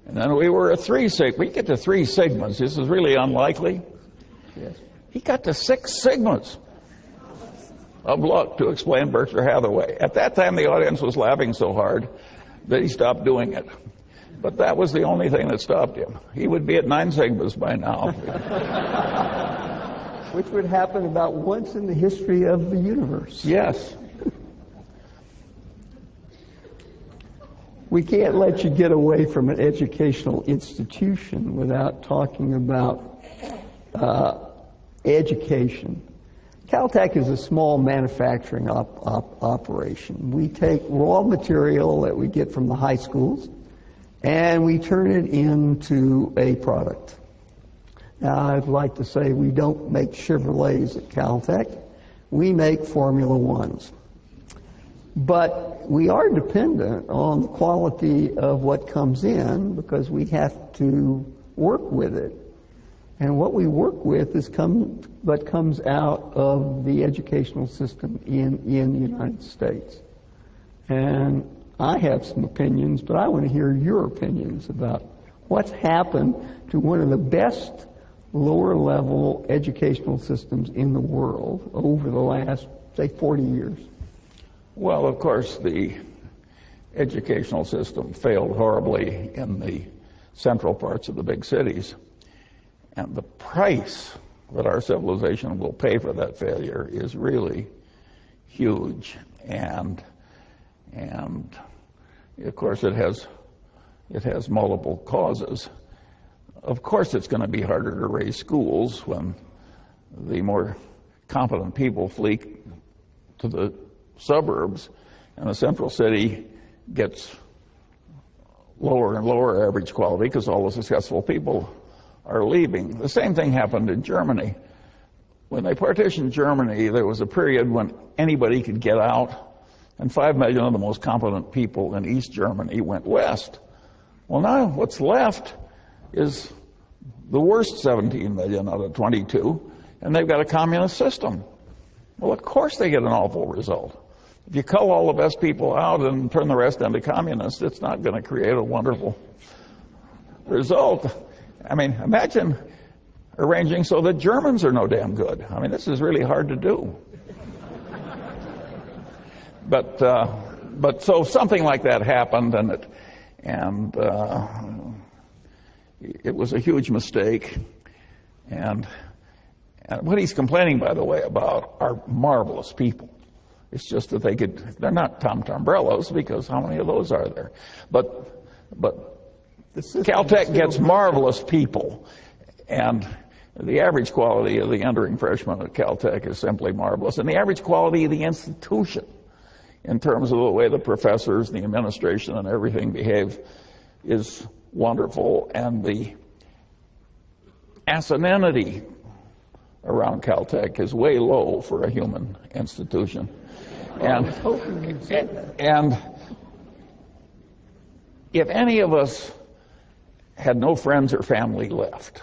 Speaker 3: and then we were a 3 sigma. We get to 3 sigmas. This is really unlikely.
Speaker 2: Yes.
Speaker 3: He got to 6 sigmas of luck to explain Berkshire Hathaway. At that time, the audience was laughing so hard that he stopped doing it. But that was the only thing that stopped him. He would be at 9 sigmas by now.
Speaker 2: Which would happen about once in the history of the universe.
Speaker 3: Yes.
Speaker 2: We can't let you get away from an educational institution without talking about education. Caltech is a small manufacturing operation. We take raw material that we get from the high schools and we turn it into a product. Now, I'd like to say we don't make Chevrolets at Caltech. We make Formula Ones. But we are dependent on the quality of what comes in because we have to work with it. And what we work with is what comes out of the educational system in the United States. And I have some opinions, but I want to hear your opinions about what's happened to one of the best lower-level educational systems in the world over the last, say, 40 years.
Speaker 3: Well, of course, the educational system failed horribly in the central parts of the big cities. And the price that our civilization will pay for that failure is really huge. And of course, it has multiple causes. Of course, it's going to be harder to raise schools when the more competent people flee to the suburbs and the central city gets lower and lower average quality because all the successful people are leaving. The same thing happened in Germany. When they partitioned Germany, there was a period when anybody could get out, and 5 million of the most competent people in East Germany went west. Well, now what's left is the worst 17 million out of 22, and they've got a communist system. Well, of course they get an awful result. If you cull all the best people out and turn the rest into communists, it's not going to create a wonderful result. I mean, imagine arranging so that Germans are no damn good. I mean, this is really hard to do. But so something like that happened, and it was a huge mistake. And what he's complaining, by the way, about are marvelous people. It's just that they're not Tom Tombrellos, because how many of those are there? But Caltech gets marvelous people, and the average quality of the entering freshman at Caltech is simply marvelous. And the average quality of the institution, in terms of the way the professors, the administration, and everything behave, is wonderful. And the asininity around Caltech is way low for a human institution. And if any of us had no friends or family left,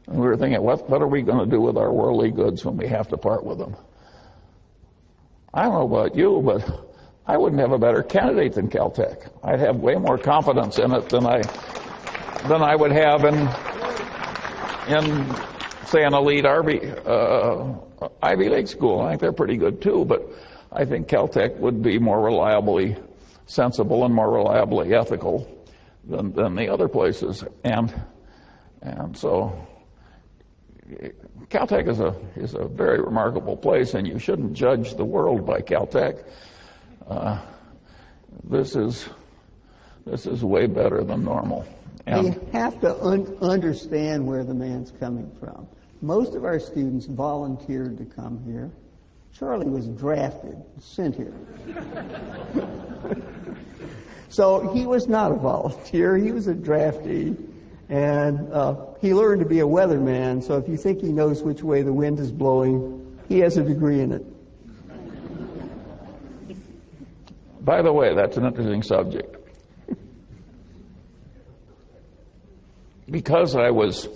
Speaker 3: and we were thinking, what are we going to do with our worldly goods when we have to part with them? I don't know about you, but I wouldn't have a better candidate than Caltech. I'd have way more confidence in it than I would have in say, an elite Ivy League school. I think they're pretty good too, but I think Caltech would be more reliably sensible and more reliably ethical than the other places. And so Caltech is a very remarkable place, and you shouldn't judge the world by Caltech. This is way better than normal. And
Speaker 2: you have to understand where the man's coming from. Most of our students volunteered to come here. Charlie was drafted, sent here. So he was not a volunteer. He was a draftee. And he learned to be a weatherman. So if you think he knows which way the wind is blowing, he has a degree in it.
Speaker 3: By the way, that's an interesting subject. Because I was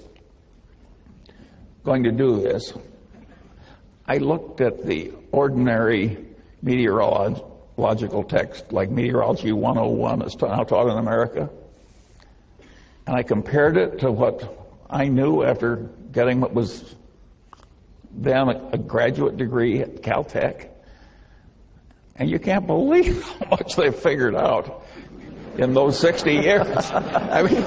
Speaker 3: going to do this, I looked at the ordinary meteorological text, like Meteorology 101 is now taught in America, and I compared it to what I knew after getting what was then a graduate degree at Caltech. And you can't believe how much they've figured out in those 60 years. I mean,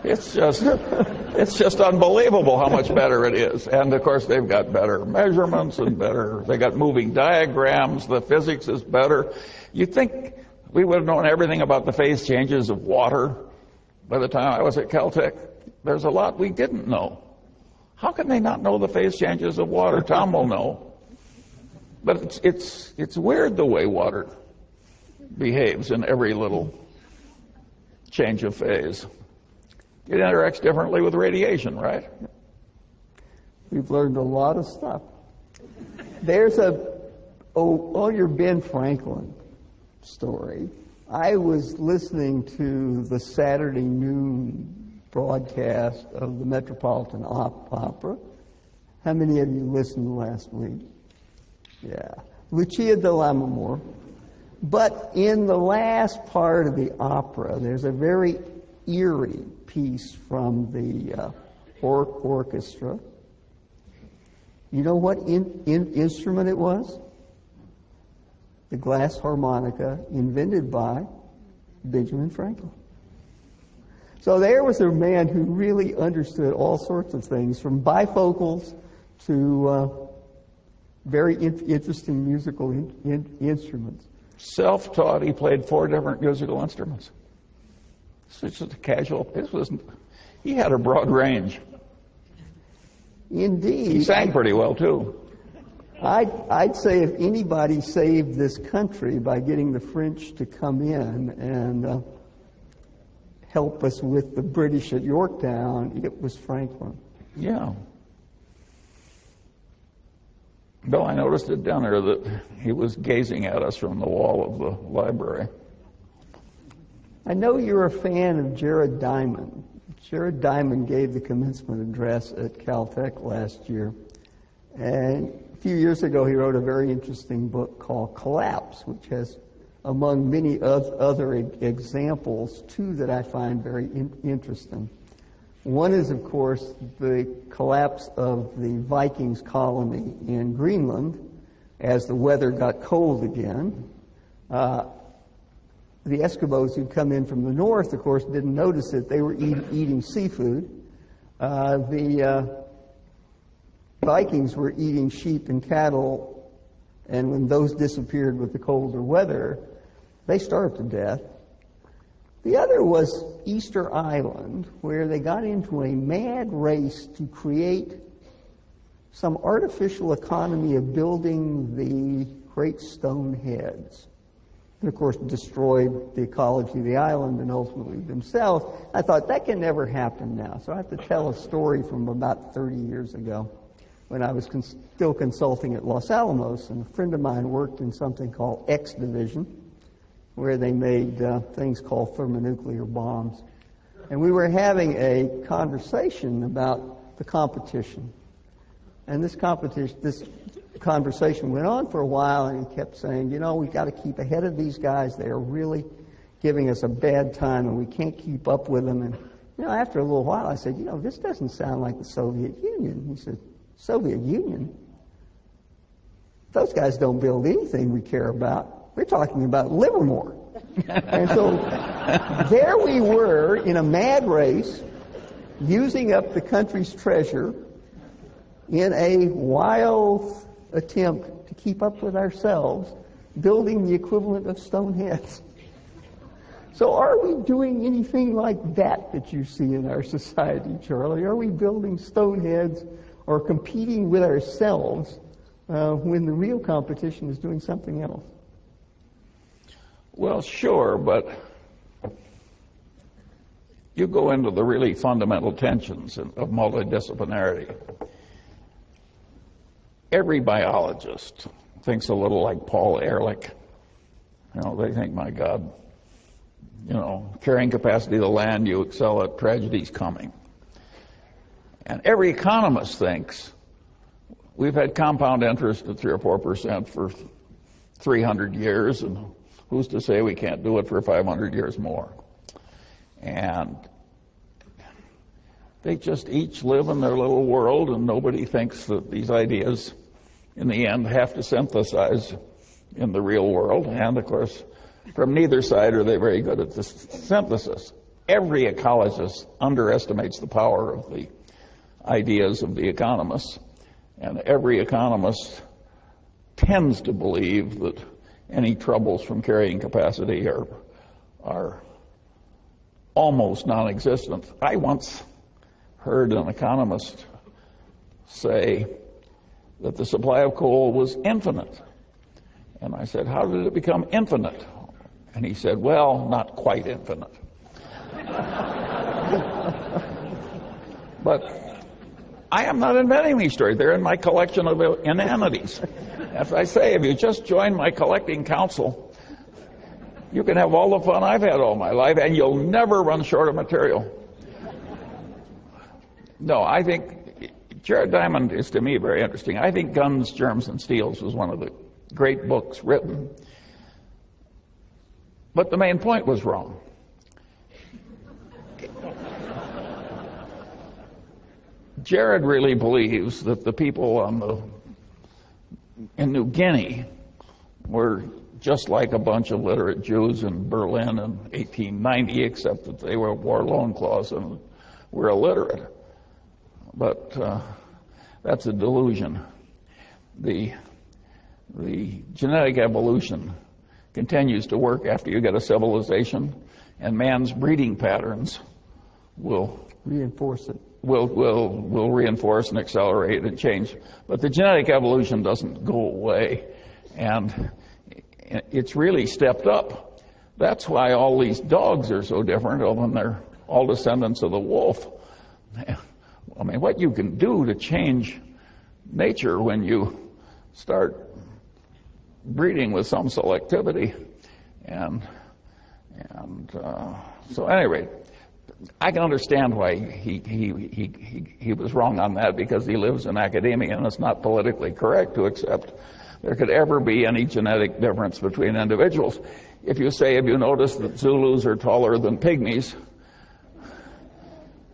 Speaker 3: it's just unbelievable how much better it is. And of course, they've got better measurements and they got moving diagrams. The physics is better. You'd think we would have known everything about the phase changes of water by the time I was at Caltech. There's a lot we didn't know. How can they not know the phase changes of water? Tom will know. But it's weird the way water behaves in every little change of phase. It interacts differently with radiation, right?
Speaker 2: We've learned a lot of stuff. There's your Ben Franklin story. I was listening to the Saturday noon broadcast of the Metropolitan Opera. How many of you listened last week? Yeah. Lucia de Lammermoor. But in the last part of the opera, there's a very eerie piece from the orchestra. You know what instrument it was? The glass harmonica, invented by Benjamin Franklin. So there was a man who really understood all sorts of things, from bifocals to very interesting musical instruments.
Speaker 3: Self-taught, he played 4 different musical instruments. It's just a casual. He had a broad range.
Speaker 2: Indeed.
Speaker 3: He sang pretty well too.
Speaker 2: I'd say if anybody saved this country by getting the French to come in and help us with the British at Yorktown, it was Franklin.
Speaker 3: Yeah. Bill, I noticed at dinner that he was gazing at us from the wall of the library.
Speaker 2: I know you're a fan of Jared Diamond. Jared Diamond gave the commencement address at Caltech last year. And a few years ago, he wrote a very interesting book called Collapse, which has, among many other examples, two that I find very interesting. One is, of course, the collapse of the Vikings colony in Greenland as the weather got cold again. The Eskimos who'd come in from the north, of course, didn't notice it. They were eating seafood. The Vikings were eating sheep and cattle, and when those disappeared with the colder weather, they starved to death. The other was Easter Island, where they got into a mad race to create some artificial economy of building the great stone heads. And, of course, destroyed the ecology of the island and ultimately themselves. I thought, that can never happen now. So I have to tell a story from about 30 years ago when I was still consulting at Los Alamos, and a friend of mine worked in something called X Division, where they made things called thermonuclear bombs. And we were having a conversation about the competition. And this conversation went on for a while, and he kept saying, you know, we've got to keep ahead of these guys. They are really giving us a bad time, and we can't keep up with them. And, you know, after a little while, I said, you know, this doesn't sound like the Soviet Union. He said, Soviet Union? Those guys don't build anything we care about. We're talking about Livermore. And so there we were in a mad race, using up the country's treasure in a wild attempt to keep up with ourselves, building the equivalent of stone heads. So are we doing anything like that you see in our society, Charlie? Are we building stone heads or competing with ourselves when the real competition is doing something else?
Speaker 3: Well, sure, but you go into the really fundamental tensions of multidisciplinarity. Every biologist thinks a little like Paul Ehrlich. You know, they think, my God, you know, carrying capacity of the land, you excel at, tragedy's coming. And every economist thinks we've had compound interest at 3 or 4% for 300 years, and who's to say we can't do it for 500 years more? And they just each live in their little world, and nobody thinks that these ideas, in the end, have to synthesize in the real world. And, of course, from neither side are they very good at this synthesis. Every ecologist underestimates the power of the ideas of the economists, and every economist tends to believe that any troubles from carrying capacity are almost non-existent. I once heard an economist say that the supply of coal was infinite. And I said, how did it become infinite? And he said, well, not quite infinite. But I am not inventing these stories. They're in my collection of inanities. As I say, if you just join my collecting council, you can have all the fun I've had all my life, and you'll never run short of material. No, I think Jared Diamond is, to me, very interesting. I think Guns, Germs, and Steels was one of the great books written. But the main point was wrong. Jared really believes that the people in New Guinea were just like a bunch of literate Jews in Berlin in 1890, except that they wore loincloths and were illiterate. But that's a delusion. The genetic evolution continues to work after you get a civilization, and man's breeding patterns will
Speaker 2: reinforce it.
Speaker 3: will reinforce and accelerate and change. But the genetic evolution doesn't go away, and it's really stepped up. That's why all these dogs are so different when they're all descendants of the wolf. I mean, what you can do to change nature when you start breeding with some selectivity, and so at any rate, I can understand why he was wrong on that, because he lives in academia and it's not politically correct to accept there could ever be any genetic difference between individuals. If you say, have you noticed that Zulus are taller than pygmies,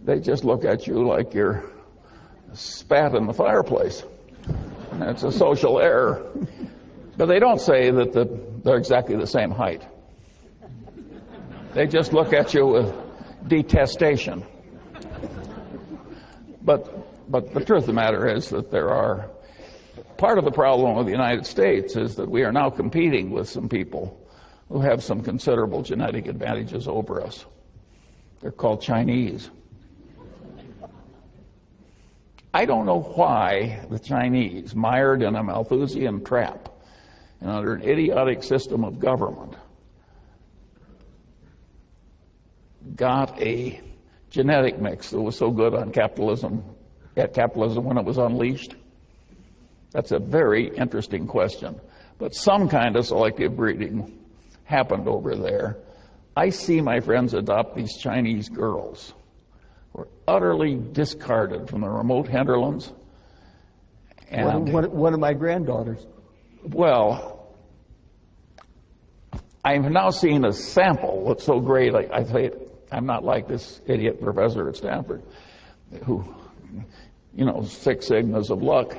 Speaker 3: they just look at you like you're spat in the fireplace. And it's a social error. But they don't say that they're exactly the same height. They just look at you with detestation. But the truth of the matter is that part of the problem with the United States is that we are now competing with some people who have some considerable genetic advantages over us. They're called Chinese. I don't know why the Chinese, mired in a Malthusian trap and under an idiotic system of government, got a genetic mix that was so good on capitalism when it was unleashed. That's a very interesting question. But some kind of selective breeding happened over there. I see my friends adopt these Chinese girls who are utterly discarded from the remote hinterlands. And
Speaker 2: one of my granddaughters.
Speaker 3: Well, I've now seen a sample that's so great, I say I'm not like this idiot professor at Stanford who, 6 sigmas of luck.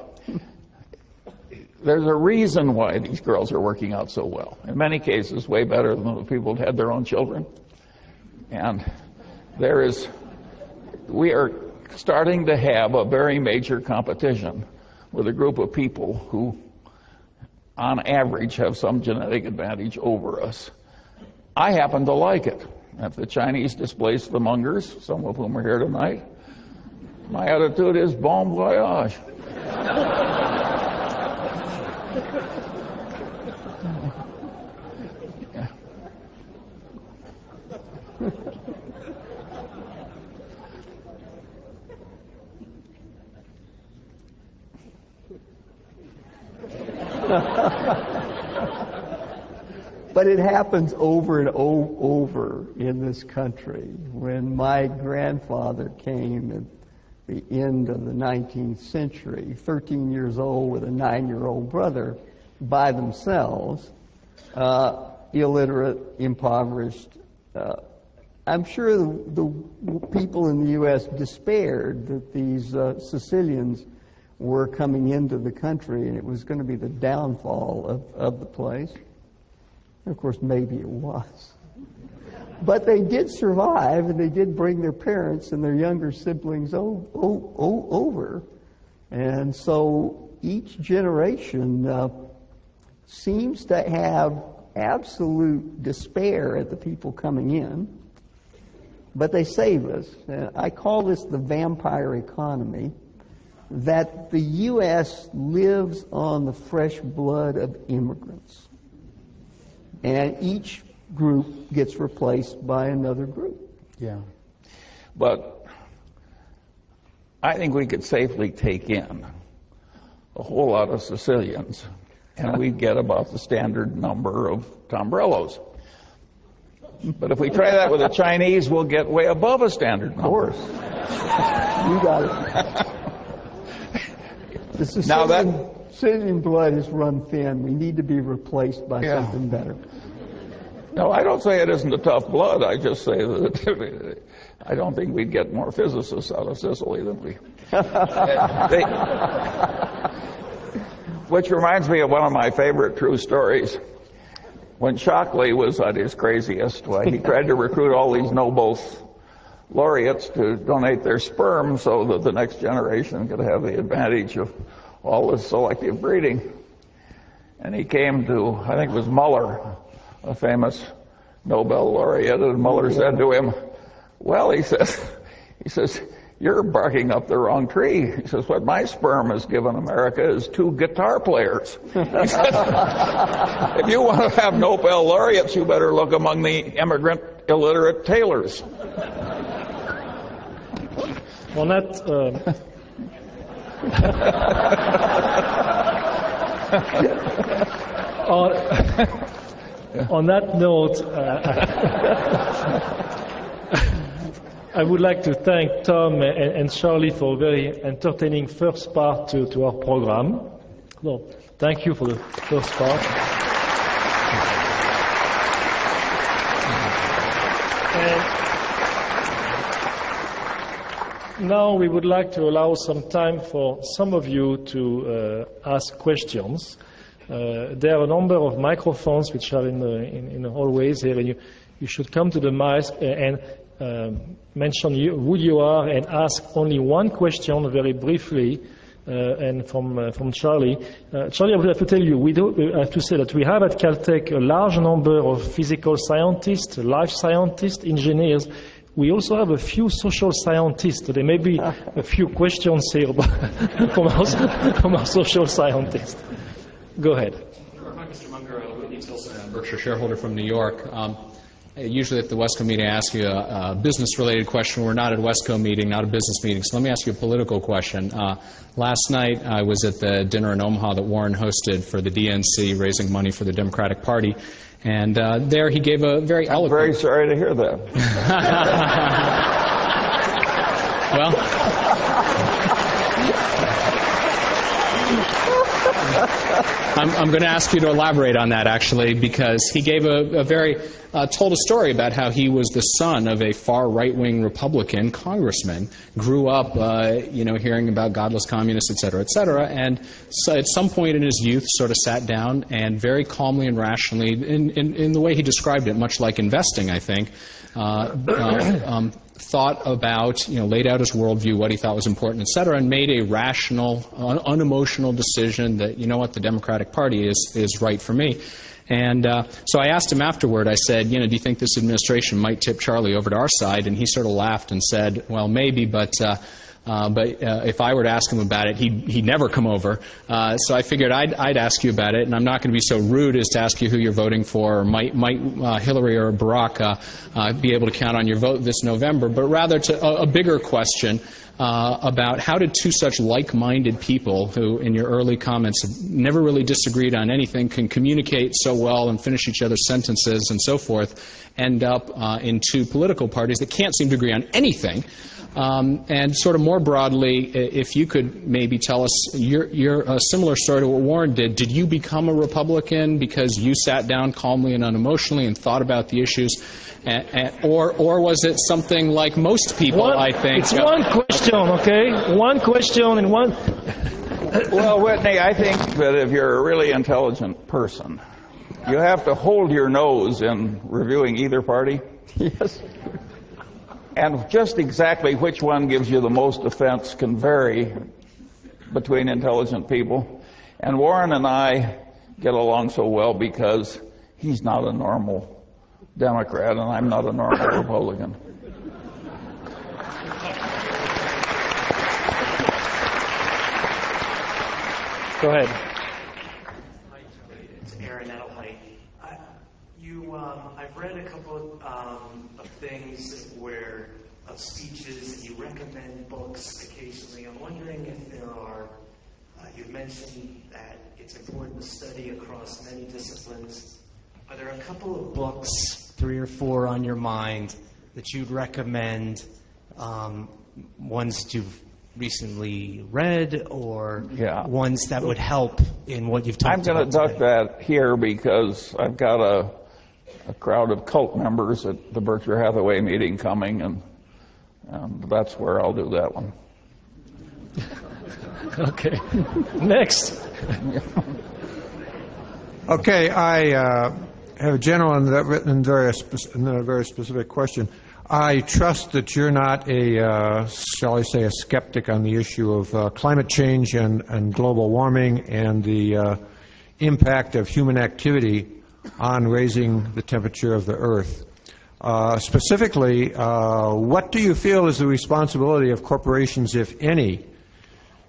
Speaker 3: There's a reason why these girls are working out so well. In many cases, way better than the people who had their own children. And we are starting to have a very major competition with a group of people who, on average, have some genetic advantage over us. I happen to like it. If the Chinese displace the mungers, some of whom are here tonight, my attitude is bon voyage.
Speaker 2: But it happens over and over in this country. When my grandfather came at the end of the 19th century, 13 years old with a 9-year-old brother by themselves, illiterate, impoverished. I'm sure the people in the U.S. despaired that these Sicilians were coming into the country and it was going to be the downfall of the place. Of course, maybe it was. But they did survive, and they did bring their parents and their younger siblings over. And so each generation seems to have absolute despair at the people coming in, but they save us. I call this the vampire economy, that the U.S. lives on the fresh blood of immigrants. And each group gets replaced by another group.
Speaker 3: Yeah. But I think we could safely take in a whole lot of Sicilians, and we'd get about the standard number of Tombrellos. But if we try that with the Chinese, we'll get way above a standard number.
Speaker 2: Of course. You got it. The Sicilian blood is run thin. We need to be replaced by something better.
Speaker 3: No, I don't say it isn't a tough blood. I just say that I don't think we'd get more physicists out of Sicily than we. Which reminds me of one of my favorite true stories. When Shockley was at his craziest, he tried to recruit all these Nobel laureates to donate their sperm so that the next generation could have the advantage of all this selective breeding. And he came to, I think it was Muller, a famous Nobel laureate, and Muller said to him, well, he says, you're barking up the wrong tree. He says, what my sperm has given America is 2 guitar players. He says, if you want to have Nobel laureates, you better look among the immigrant illiterate tailors.
Speaker 1: On that, on that note, I would like to thank Tom and Charlie for a very entertaining first part to our program. So, thank you for the first part. And now we would like to allow some time for some of you to ask questions. There are a number of microphones which are in the hallways here, and you should come to the mic and mention who you are and ask only one question very briefly. And from Charlie. Charlie, I would have to tell you, I have to say that we have at Caltech a large number of physical scientists, life scientists, engineers. We also have a few social scientists. So there may be a few questions here from our social scientists. Go ahead.
Speaker 4: Hi, Mr. Munger. Whitney Tilson, a Berkshire shareholder from New York. Usually at the Wesco meeting, I ask you a business-related question. We're not at a Wesco meeting, not a business meeting. So let me ask you a political question. Last night, I was at the dinner in Omaha that Warren hosted for the DNC, raising money for the Democratic Party. And there he gave a very eloquent...
Speaker 3: I'm very sorry to hear that.
Speaker 4: Well... I'm going to ask you to elaborate on that, actually, because he gave told a story about how he was the son of a far right-wing Republican congressman, grew up, hearing about godless communists, et cetera, and so at some point in his youth sort of sat down and very calmly and rationally, in the way he described it, much like investing, I think, thought about, laid out his worldview, what he thought was important, et cetera, and made a rational, unemotional decision that, the Democratic Party is right for me. And so I asked him afterward, I said, do you think this administration might tip Charlie over to our side? And he sort of laughed and said, well, maybe, but if I were to ask him about it, he'd never come over. So I figured I'd ask you about it, and I'm not going to be so rude as to ask you who you're voting for, or might Hillary or Barack be able to count on your vote this November, but rather to a bigger question about how did two such like-minded people, who in your early comments have never really disagreed on anything, can communicate so well and finish each other's sentences and so forth, end up in two political parties that can't seem to agree on anything. And sort of more broadly, if you could maybe tell us your similar story to what Warren did. Did you become a Republican because you sat down calmly and unemotionally and thought about the issues, or was it something like most people? I think
Speaker 1: it's one question, okay? One question and one.
Speaker 3: Well, Whitney, I think that if you're a really intelligent person, you have to hold your nose in reviewing either party.
Speaker 2: Yes.
Speaker 3: And just exactly which one gives you the most offense can vary between intelligent people. And Warren and I get along so well because he's not a normal Democrat and I'm not a normal Republican.
Speaker 1: Go ahead.
Speaker 5: I've read a couple of things of speeches, and you recommend books occasionally. I'm wondering if there are, you've mentioned that it's important to study across many disciplines. Are there a couple of books, 3 or 4 on your mind, that you'd recommend, ones that you've recently read, or ones that would help in what you've talked about?
Speaker 3: I'm going to duck that here because I've got a crowd of cult members at the Berkshire Hathaway meeting coming, and that's where I'll do that one.
Speaker 1: Okay. Next.
Speaker 6: Okay, I have a gentleman that written in a very specific question. I trust that you're not shall I say, a skeptic on the issue of climate change and global warming and the impact of human activity on raising the temperature of the Earth. Specifically, what do you feel is the responsibility of corporations, if any,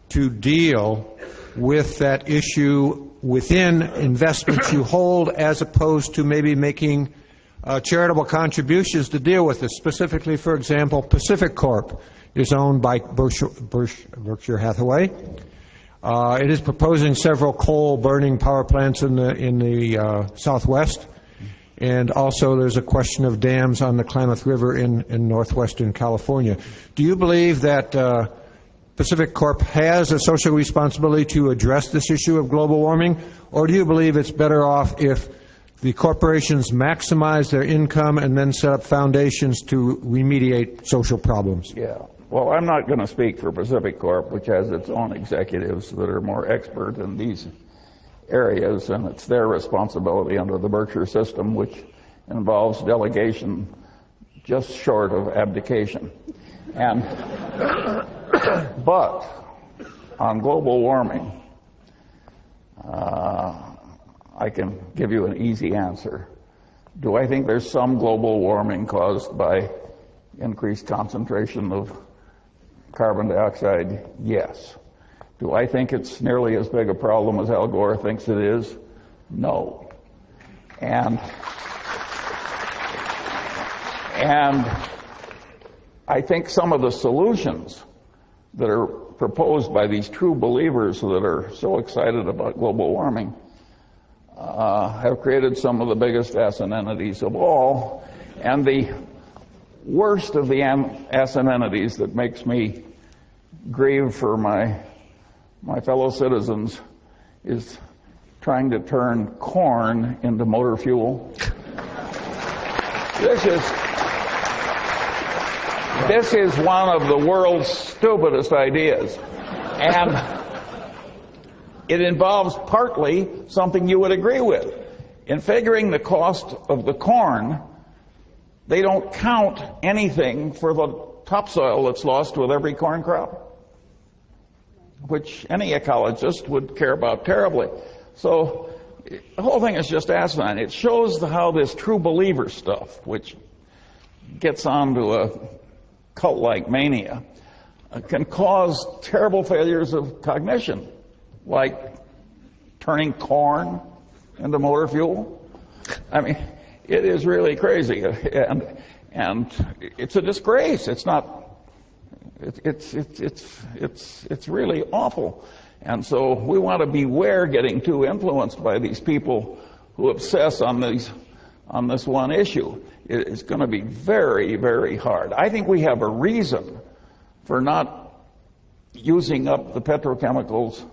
Speaker 6: to deal with that issue within investments you hold, as opposed to maybe making charitable contributions to deal with it? Specifically, for example, Pacific Corp is owned by Berkshire Hathaway. It is proposing several coal-burning power plants in the Southwest, and also there's a question of dams on the Klamath River in northwestern California. Do you believe that Pacific Corp has a social responsibility to address this issue of global warming, or do you believe it's better off if the corporations maximize their income and then set up foundations to remediate social problems?
Speaker 3: Yeah. Well, I'm not going to speak for Pacific Corp, which has its own executives that are more expert in these areas, and it's their responsibility under the Berkshire system, which involves delegation just short of abdication. And but on global warming, I can give you an easy answer. Do I think there's some global warming caused by increased concentration of carbon dioxide? Yes. Do I think it's nearly as big a problem as Al Gore thinks it is? No. And I think some of the solutions that are proposed by these true believers that are so excited about global warming have created some of the biggest entities of all. And the worst of the entities that makes me grieve for my fellow citizens is trying to turn corn into motor fuel. This is one of the world's stupidest ideas. And it involves partly something you would agree with. In figuring the cost of the corn, they don't count anything for the topsoil that's lost with every corn crop, which any ecologist would care about terribly. So the whole thing is just asinine. It shows how this true believer stuff, which gets onto a cult-like mania, can cause terrible failures of cognition, like turning corn into motor fuel. I mean, it is really crazy, and it's a disgrace. It's not. It's really awful. And so we want to beware getting too influenced by these people who obsess on this one issue. It's going to be very, very hard. I think we have a reason for not using up the petrochemicals,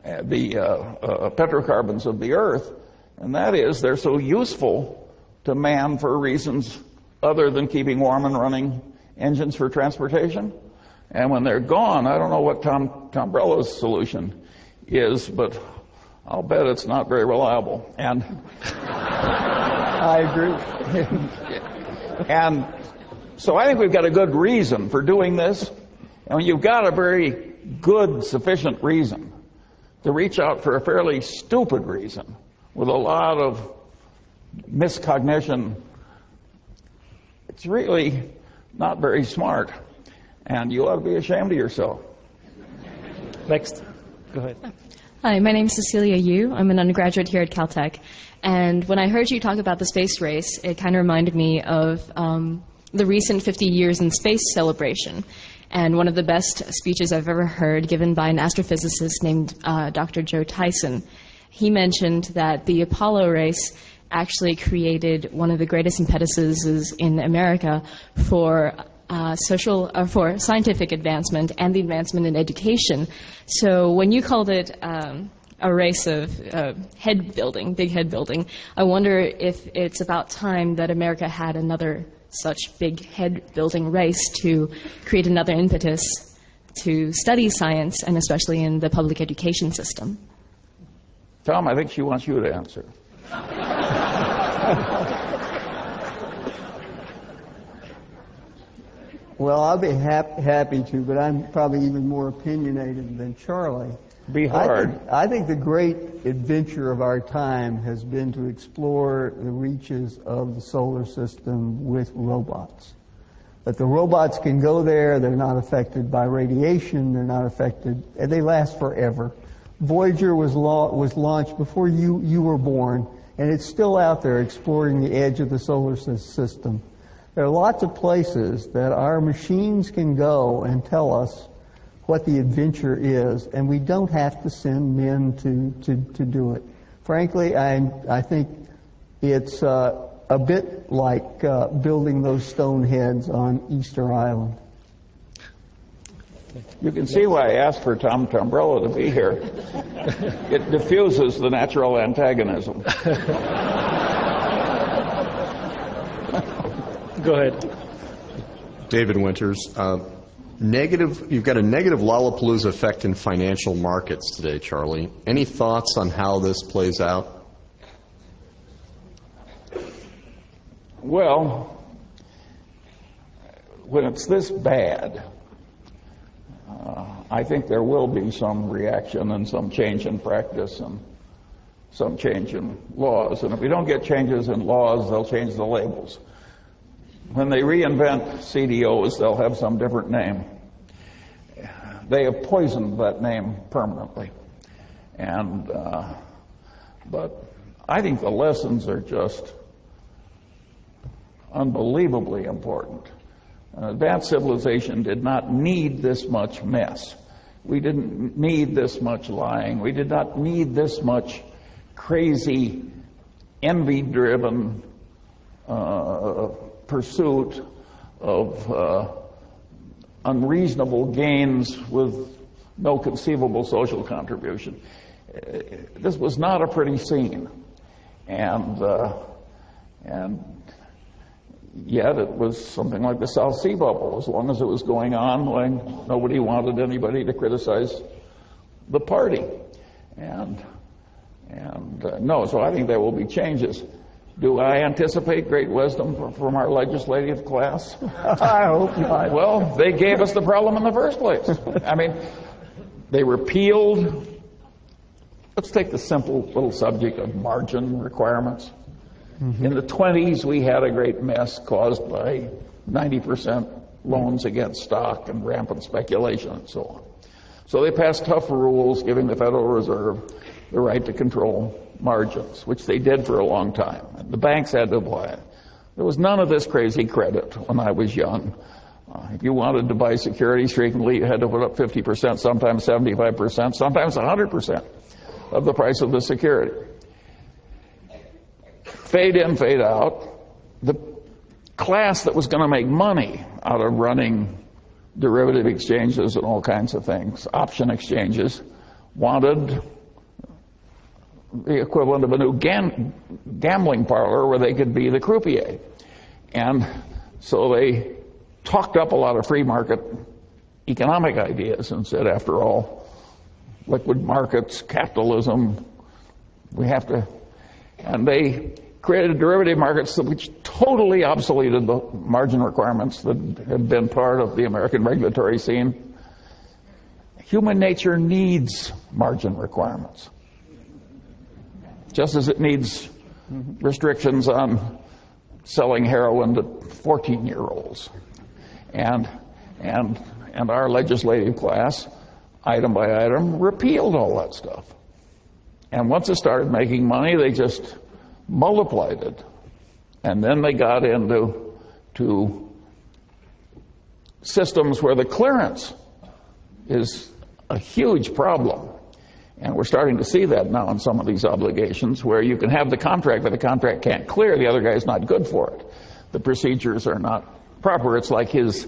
Speaker 3: the petrocarbons of the earth, and that is they're so useful to man for reasons other than keeping warm and running engines for transportation. And when they're gone, I don't know what Tom Brella's solution is, but I'll bet it's not very reliable. And
Speaker 2: I agree.
Speaker 3: And so I think we've got a good reason for doing this. And you've got a very good, sufficient reason to reach out for a fairly stupid reason with a lot of miscognition. It's really not very smart. And you ought to be ashamed of yourself.
Speaker 1: Next. Go ahead.
Speaker 7: Hi, my name is Cecilia Yu. I'm an undergraduate here at Caltech. And when I heard you talk about the space race, it kind of reminded me of the recent 50 years in space celebration. And one of the best speeches I've ever heard given by an astrophysicist named Dr. Joe Tyson. He mentioned that the Apollo race actually created one of the greatest impetuses in America for for scientific advancement and the advancement in education. So when you called it a race of head building, big head building, I wonder if it's about time that America had another such big head building race to create another impetus to study science, and especially in the public education system.
Speaker 3: Tom, I think she wants you to answer.
Speaker 2: Well, I'll be happy to, but I'm probably even more opinionated than Charlie.
Speaker 3: Be hard.
Speaker 2: I think the great adventure of our time has been to explore the reaches of the solar system with robots. That the robots can go there, they're not affected by radiation, they're not affected, and they last forever. Voyager was launched before you were born, and it's still out there exploring the edge of the solar system. There are lots of places that our machines can go and tell us what the adventure is, and we don't have to send men to do it. Frankly, I think it's a bit like building those stone heads on Easter Island.
Speaker 3: You can see why I asked for Tom Tombrello to be here. It diffuses the natural antagonism.
Speaker 1: Go ahead.
Speaker 8: David Winters. You've got a negative Lollapalooza effect in financial markets today, Charlie. Any thoughts on how this plays out?
Speaker 3: Well, when it's this bad, I think there will be some reaction and some change in practice and some change in laws. And if we don't get changes in laws, they'll change the labels. When they reinvent CDOs, they'll have some different name. They have poisoned that name permanently. And but I think the lessons are just unbelievably important. Advanced civilization did not need this much mess. We didn't need this much lying. We did not need this much crazy, envy-driven pursuit of unreasonable gains with no conceivable social contribution. This was not a pretty scene. And yet it was something like the South Sea Bubble. As long as it was going on, nobody wanted anybody to criticize the party. No, so I think there will be changes. Do I anticipate great wisdom from our legislative class?
Speaker 2: I hope not.
Speaker 3: Well, they gave us the problem in the first place. I mean, they repealed. Let's take the simple little subject of margin requirements. Mm-hmm. In the 20s, we had a great mess caused by 90% loans against stock and rampant speculation and so on. So they passed tough rules giving the Federal Reserve the right to control margins, which they did for a long time. The banks had to apply it. There was none of this crazy credit when I was young. If you wanted to buy securities frequently, you had to put up 50%, sometimes 75%, sometimes 100% of the price of the security. Fade in, fade out. The class that was going to make money out of running derivative exchanges and all kinds of things, option exchanges, wanted the equivalent of a new gambling parlor where they could be the croupier. And so they talked up a lot of free market economic ideas and said, after all, liquid markets, capitalism, we have to... And they created derivative markets which totally obsoleted the margin requirements that had been part of the American regulatory scene. Human nature needs margin requirements, just as it needs restrictions on selling heroin to 14-year-olds. And our legislative class, item by item, repealed all that stuff. And once it started making money, they just multiplied it. And then they got into systems where the clearance is a huge problem. And we're starting to see that now in some of these obligations where you can have the contract, but the contract can't clear. The other guy's not good for it. The procedures are not proper. It's like his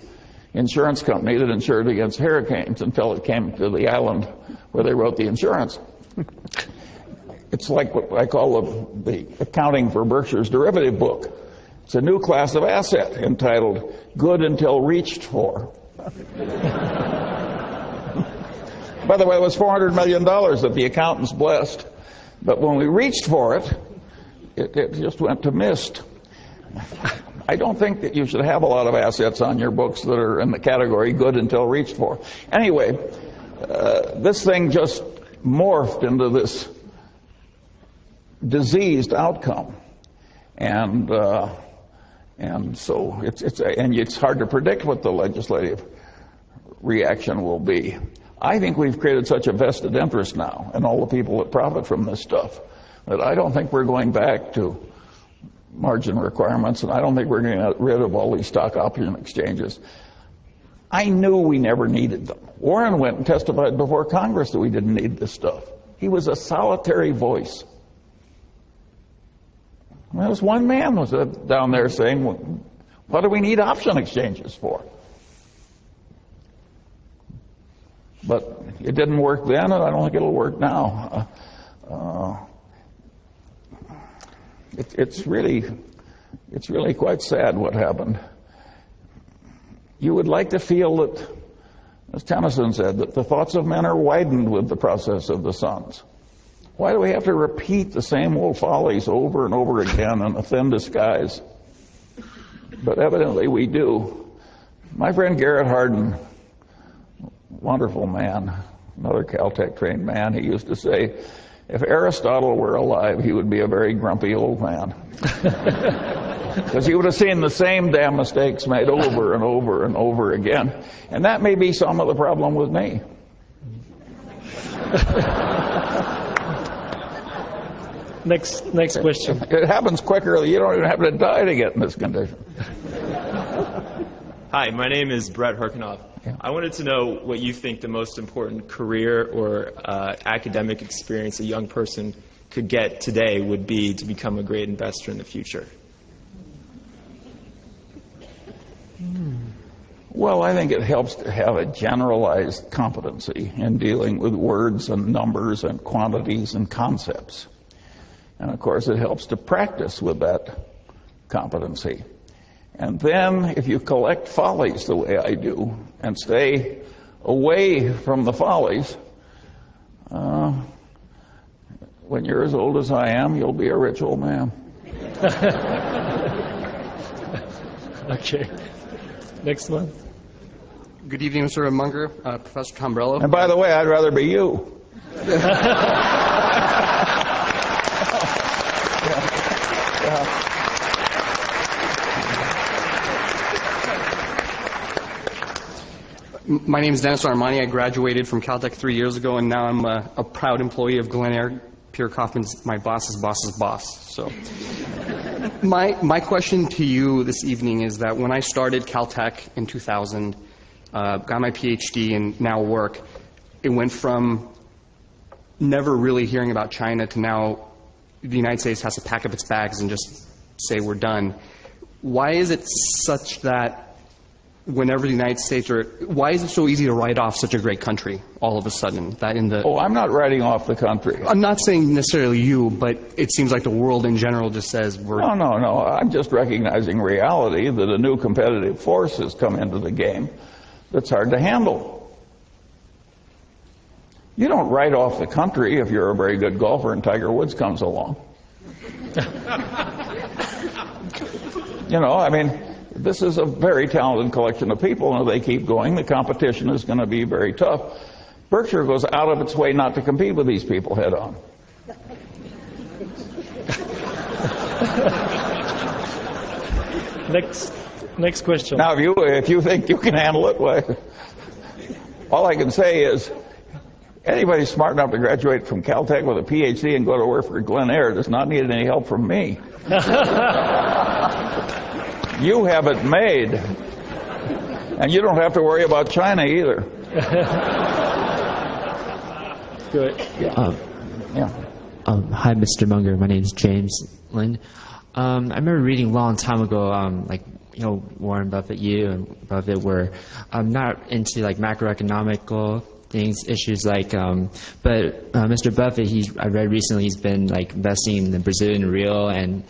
Speaker 3: insurance company that insured against hurricanes until it came to the island where they wrote the insurance. It's like what I call the accounting for Berkshire's derivative book. It's a new class of asset entitled good until reached for. By the way, it was $400 million that the accountants blessed. But when we reached for it, it just went to mist. I don't think that you should have a lot of assets on your books that are in the category good until reached for. Anyway, this thing just morphed into this diseased outcome, and so it's hard to predict what the legislative reaction will be. I think we've created such a vested interest now in all the people that profit from this stuff that I don't think we're going back to margin requirements, and I don't think we're going to get rid of all these stock option exchanges. I knew we never needed them. Warren went and testified before Congress that we didn't need this stuff. He was a solitary voice. There was one man was down there saying, what do we need option exchanges for? But it didn't work then, and I don't think it'll work now. It's really quite sad what happened. You would like to feel that, as Tennyson said, that the thoughts of men are widened with the process of the suns. Why do we have to repeat the same old follies over and over again in a thin disguise? But evidently we do. My friend Garrett Hardin, wonderful man, another Caltech trained man, he used to say, if Aristotle were alive, he would be a very grumpy old man. Because he would have seen the same damn mistakes made over and over and over again. And that may be some of the problem with me.
Speaker 1: Next question.
Speaker 3: It happens quicker. You don't even have to die to get in this condition.
Speaker 9: Hi, my name is Brett Herkenoff. Yeah. I wanted to know what you think the most important career or academic experience a young person could get today would be to become a great investor in the future.
Speaker 3: Well, I think it helps to have a generalized competency in dealing with words and numbers and quantities and concepts. And of course, it helps to practice with that competency. And then, if you collect follies the way I do and stay away from the follies, when you're as old as I am, you'll be a rich old man.
Speaker 1: Okay. Next one.
Speaker 10: Good evening, Mr. Munger, Professor Tombrello.
Speaker 3: And by the way, I'd rather be you.
Speaker 10: My name is Dennis Armani. I graduated from Caltech 3 years ago, and now I'm a proud employee of Glen Eyre. Pierre Kaufman's my boss's boss's boss. So, my question to you this evening is that when I started Caltech in 2000, got my PhD and now work, it went from never really hearing about China to now the United States has to pack up its bags and just say we're done. Why is it such that whenever the United States, or why is it so easy to write off such a great country all of a sudden? That in the
Speaker 3: I'm not writing off the country.
Speaker 10: I'm not saying necessarily you, but it seems like the world in general just says we're...
Speaker 3: No. I'm just recognizing reality that a new competitive force has come into the game that's hard to handle. You don't write off the country if you're a very good golfer and Tiger Woods comes along. This is a very talented collection of people, and if they keep going, the competition is going to be very tough. Berkshire goes out of its way not to compete with these people head on.
Speaker 1: Next question.
Speaker 3: Now, if you think you can handle it, well, all I can say is anybody smart enough to graduate from Caltech with a PhD and go to work for Glen Eyre does not need any help from me. You have it made. And you don't have to worry about China either.
Speaker 1: Good.
Speaker 11: Hi, Mr. Munger. My name is James Lynn. I remember reading a long time ago, Warren Buffett, you and Buffett were not into macroeconomical things, issues but Mr. Buffett, I read recently he's been investing in the Brazilian real and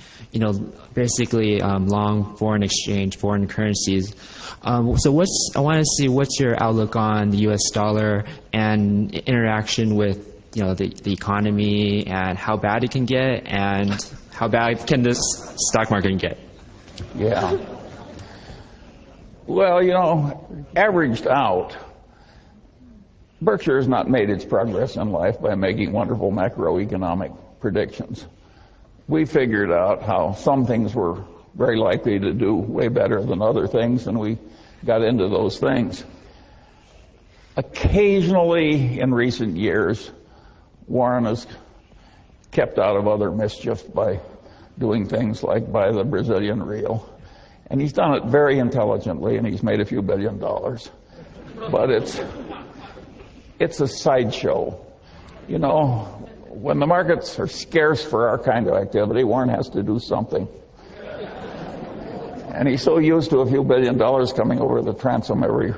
Speaker 11: basically long foreign exchange, foreign currencies. So I want to see what's your outlook on the U.S. dollar and interaction with the economy and how bad it can get and how bad can this stock market get?
Speaker 3: Yeah. Well, you know, averaged out, Berkshire has not made its progress in life by making wonderful macroeconomic predictions. We figured out how some things were very likely to do way better than other things, and we got into those things. Occasionally, in recent years, Warren has kept out of other mischief by doing things like buy the Brazilian real. And he's done it very intelligently, and he's made a few $1 billion. But it's a sideshow. You know, when the markets are scarce for our kind of activity, Warren has to do something. And he's so used to a few $1 billion coming over the transom every...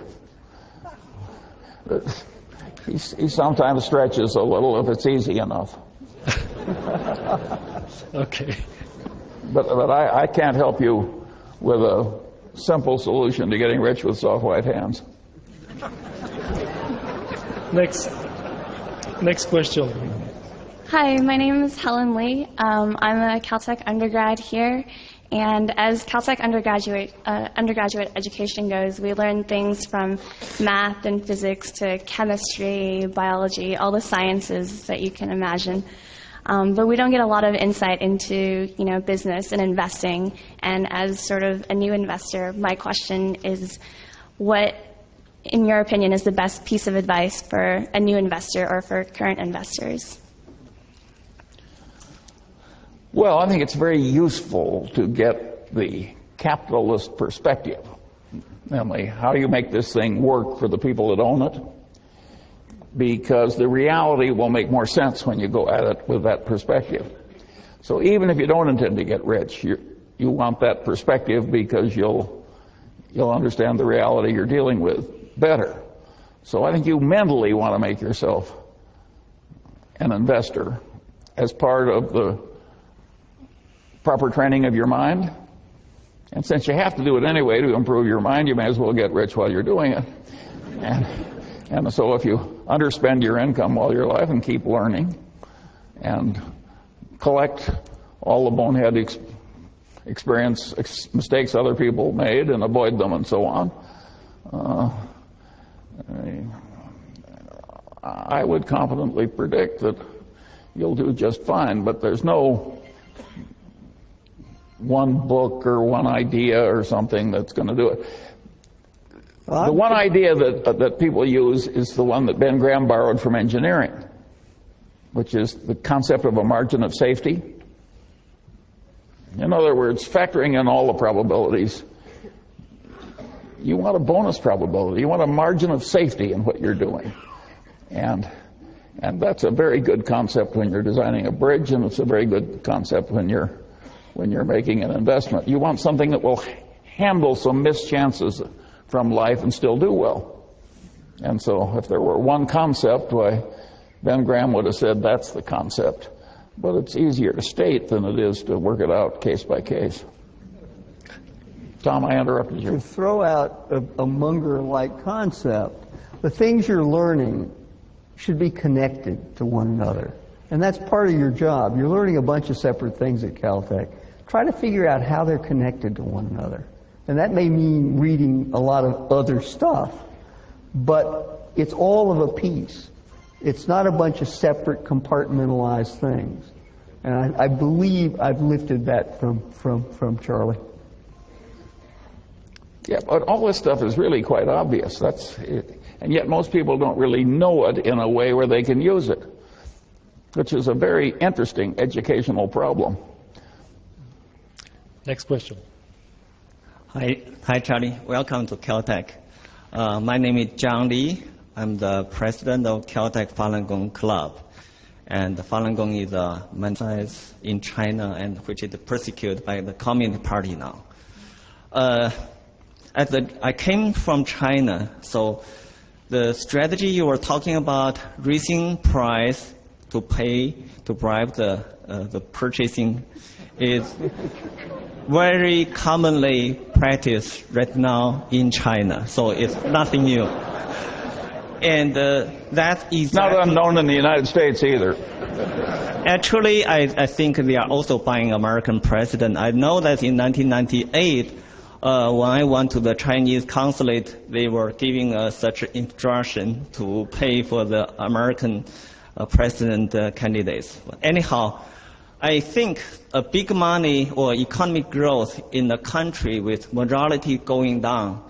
Speaker 3: He sometimes stretches a little if it's easy enough.
Speaker 1: Okay.
Speaker 3: But I can't help you with a simple solution to getting rich with soft white hands.
Speaker 1: Next question.
Speaker 12: Hi, my name is Helen Lee. I'm a Caltech undergrad here, and as Caltech undergraduate education goes, we learn things from math and physics to chemistry, biology, all the sciences that you can imagine. But we don't get a lot of insight into, business and investing. And as sort of a new investor, my question is, what, in your opinion, is the best piece of advice for a new investor or for current investors?
Speaker 3: Well, I think it's very useful to get the capitalist perspective. Namely, how do you make this thing work for the people that own it? Because the reality will make more sense when you go at it with that perspective. So even if you don't intend to get rich, you want that perspective because you'll understand the reality you're dealing with better. So I think you mentally want to make yourself an investor as part of the proper training of your mind. And since you have to do it anyway to improve your mind, you may as well get rich while you're doing it. And so if you underspend your income while you're alive and keep learning and collect all the bonehead mistakes other people made and avoid them and so on, I would confidently predict that you'll do just fine. But there's no one book or one idea or something that's going to do it. The one idea that people use is the one that Ben Graham borrowed from engineering, which is the concept of a margin of safety. In other words, factoring in all the probabilities, you want a bonus probability. You want a margin of safety in what you're doing. And that's a very good concept when you're designing a bridge, and it's a very good concept when you're making an investment. You want something that will handle some mischances from life and still do well. And so if there were one concept, why, Ben Graham would have said that's the concept. But it's easier to state than it is to work it out case by case. Tom, I interrupted you.
Speaker 2: To throw out a Munger-like concept, the things you're learning should be connected to one another. And that's part of your job. You're learning a bunch of separate things at Caltech. Try to figure out how they're connected to one another. And that may mean reading a lot of other stuff, but it's all of a piece. It's not a bunch of separate compartmentalized things. And I believe I've lifted that from Charlie.
Speaker 3: Yeah, but all this stuff is really quite obvious. That's it. And yet most people don't really know it in a way where they can use it, which is a very interesting educational problem.
Speaker 1: Next question.
Speaker 13: Hi, Charlie. Welcome to Caltech. My name is John Lee. I'm the president of Caltech Falun Gong Club. And the Falun Gong is a movement in China, and which is persecuted by the Communist Party now. I came from China, so the strategy you were talking about, raising price to bribe the purchasing, is very commonly practiced right now in China, so it's nothing new. And that is
Speaker 3: not unknown in the United States either.
Speaker 13: Actually, I think they are also buying American president. I know that in 1998, when I went to the Chinese consulate, they were giving us such instruction to pay for the American president candidates. Anyhow, I think a big money or economic growth in a country with morality going down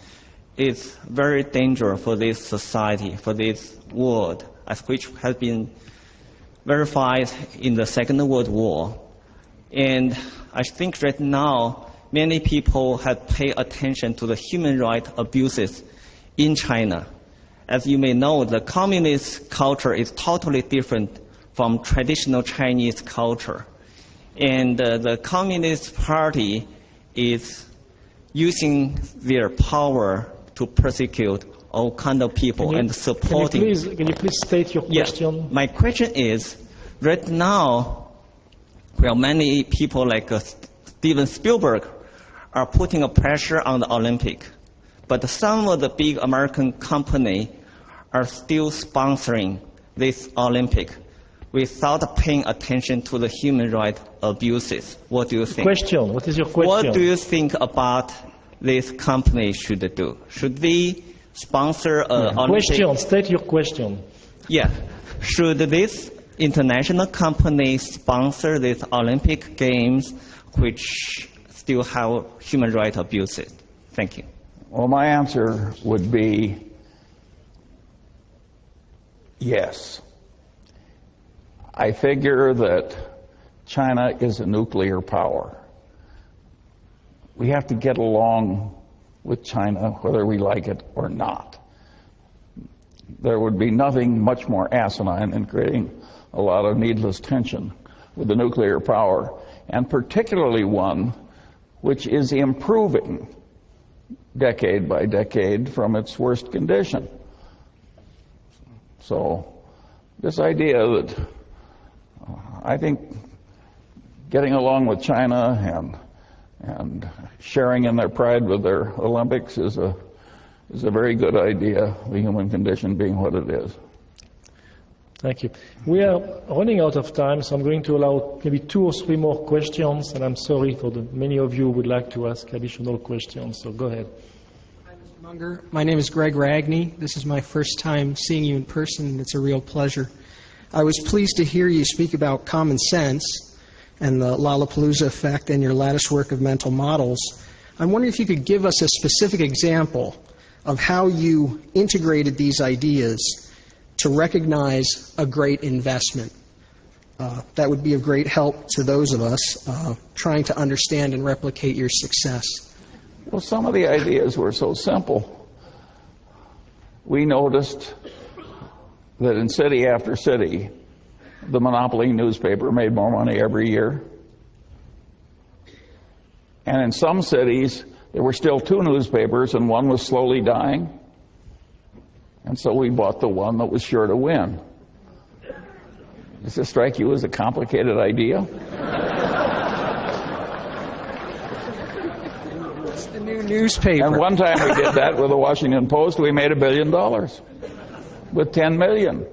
Speaker 13: is very dangerous for this society, for this world, as which has been verified in the Second World War. And I think right now, many people have paid attention to the human rights abuses in China. As you may know, the communist culture is totally different from traditional Chinese culture. And the Communist Party is using their power to persecute all kinds of people and supporting.
Speaker 1: Can you please state your question?
Speaker 13: Yeah. My question is, right now, well, many people like Steven Spielberg are putting a pressure on the Olympic, but some of the big American companies are still sponsoring this Olympic without paying attention to the human rights abuses. What do you think?
Speaker 1: Question. What is your question?
Speaker 13: What do you think about this company should do? Should they sponsor Olympic?
Speaker 1: Question. State your question.
Speaker 13: Yeah. Should this international company sponsor these Olympic Games which still have human rights abuses? Thank you.
Speaker 3: Well, my answer would be yes. I figure that China is a nuclear power. We have to get along with China whether we like it or not. There would be nothing much more asinine than creating a lot of needless tension with the nuclear power, and particularly one which is improving decade by decade from its worst condition. So this idea that I think getting along with China and sharing in their pride with their Olympics is a very good idea, the human condition being what it is.
Speaker 1: Thank you. We are running out of time, so I'm going to allow maybe 2 or 3 more questions, and I'm sorry for the many of you who would like to ask additional questions, so go ahead.
Speaker 14: Hi, Mr. Munger. My name is Greg Ragney. This is my first time seeing you in person, and it's a real pleasure. I was pleased to hear you speak about common sense and the Lollapalooza effect and your lattice work of mental models. I'm wondering if you could give us a specific example of how you integrated these ideas to recognize a great investment. That would be of great help to those of us trying to understand and replicate your success.
Speaker 3: Well, some of the ideas were so simple. We noticed that in city after city, the monopoly newspaper made more money every year. And in some cities, there were still 2 newspapers and one was slowly dying. And so we bought the one that was sure to win. Does this strike you as a complicated idea?
Speaker 14: It's the new newspaper.
Speaker 3: And one time we did that with the Washington Post. We made $1 billion with 10 million.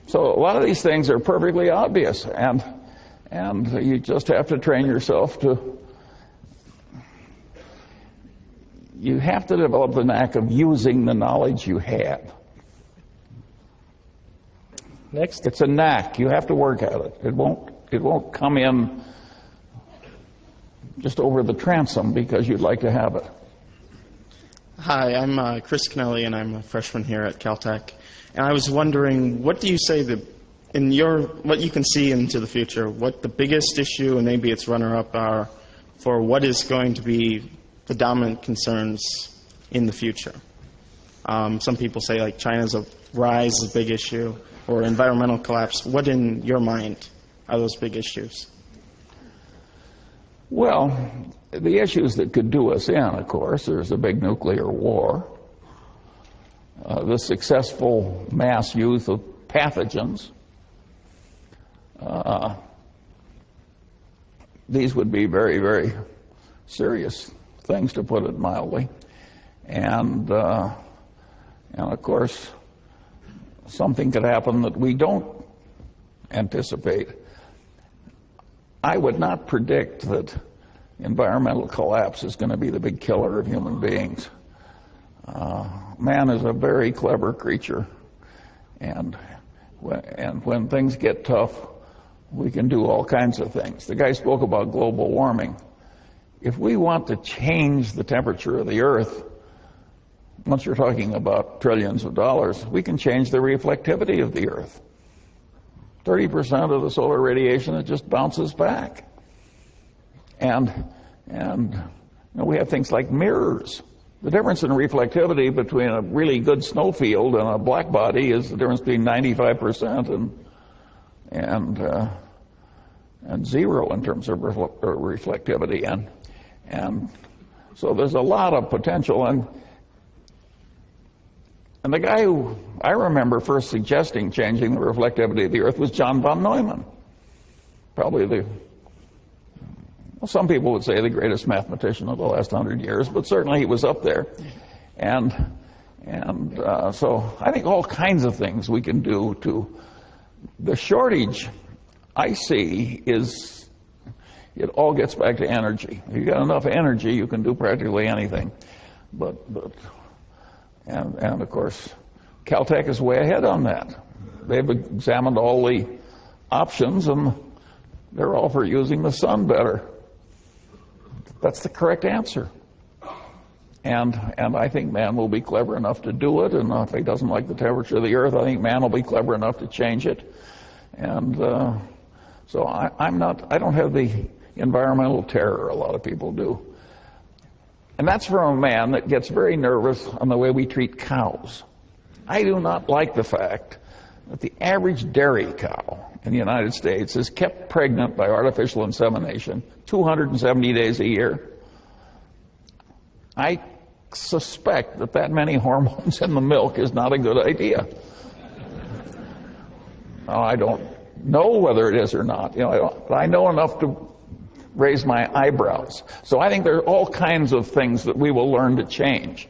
Speaker 3: So a lot of these things are perfectly obvious, and you just have to train yourself to. You have to develop the knack of using the knowledge you have.
Speaker 1: Next.
Speaker 3: It's a knack. You have to work at it. It won't come in just over the transom because you'd like to have it.
Speaker 15: Hi, I'm Chris Kennelly, and I'm a freshman here at Caltech. And I was wondering, what do you say what you can see into the future, what the biggest issue and maybe its runner-up are for what is going to be the dominant concerns in the future? Some people say like China's rise is a big issue, or environmental collapse. What in your mind are those big issues?
Speaker 3: Well, the issues that could do us in, of course, there's a big nuclear war, the successful mass use of pathogens. These would be very, very serious things, to put it mildly. And of course, something could happen that we don't anticipate. I would not predict that environmental collapse is going to be the big killer of human beings. Man is a very clever creature, and when things get tough, we can do all kinds of things. The guy spoke about global warming. If we want to change the temperature of the Earth, once you're talking about trillions of dollars, we can change the reflectivity of the Earth. 30% of the solar radiation, it just bounces back. And we have things like mirrors. The difference in reflectivity between a really good snowfield and a black body is the difference between 95% and zero in terms of reflectivity. And so there's a lot of potential. And the guy who I remember first suggesting changing the reflectivity of the Earth was John von Neumann. Probably some people would say the greatest mathematician of the last 100 years, but certainly he was up there. And so I think all kinds of things we can do to... The shortage I see is, it all gets back to energy. If you've got enough energy, you can do practically anything. And of course, Caltech is way ahead on that. They've examined all the options, and they're all for using the sun better. That's the correct answer. And I think man will be clever enough to do it, and if he doesn't like the temperature of the Earth, I think man will be clever enough to change it. And so I don't have the environmental terror a lot of people do. And that's from a man that gets very nervous on the way we treat cows. I do not like the fact that the average dairy cow in the United States is kept pregnant by artificial insemination 270 days a year. I suspect that many hormones in the milk is not a good idea. Now, I don't know whether it is or not. But I know enough to raise my eyebrows. So I think there are all kinds of things that we will learn to change.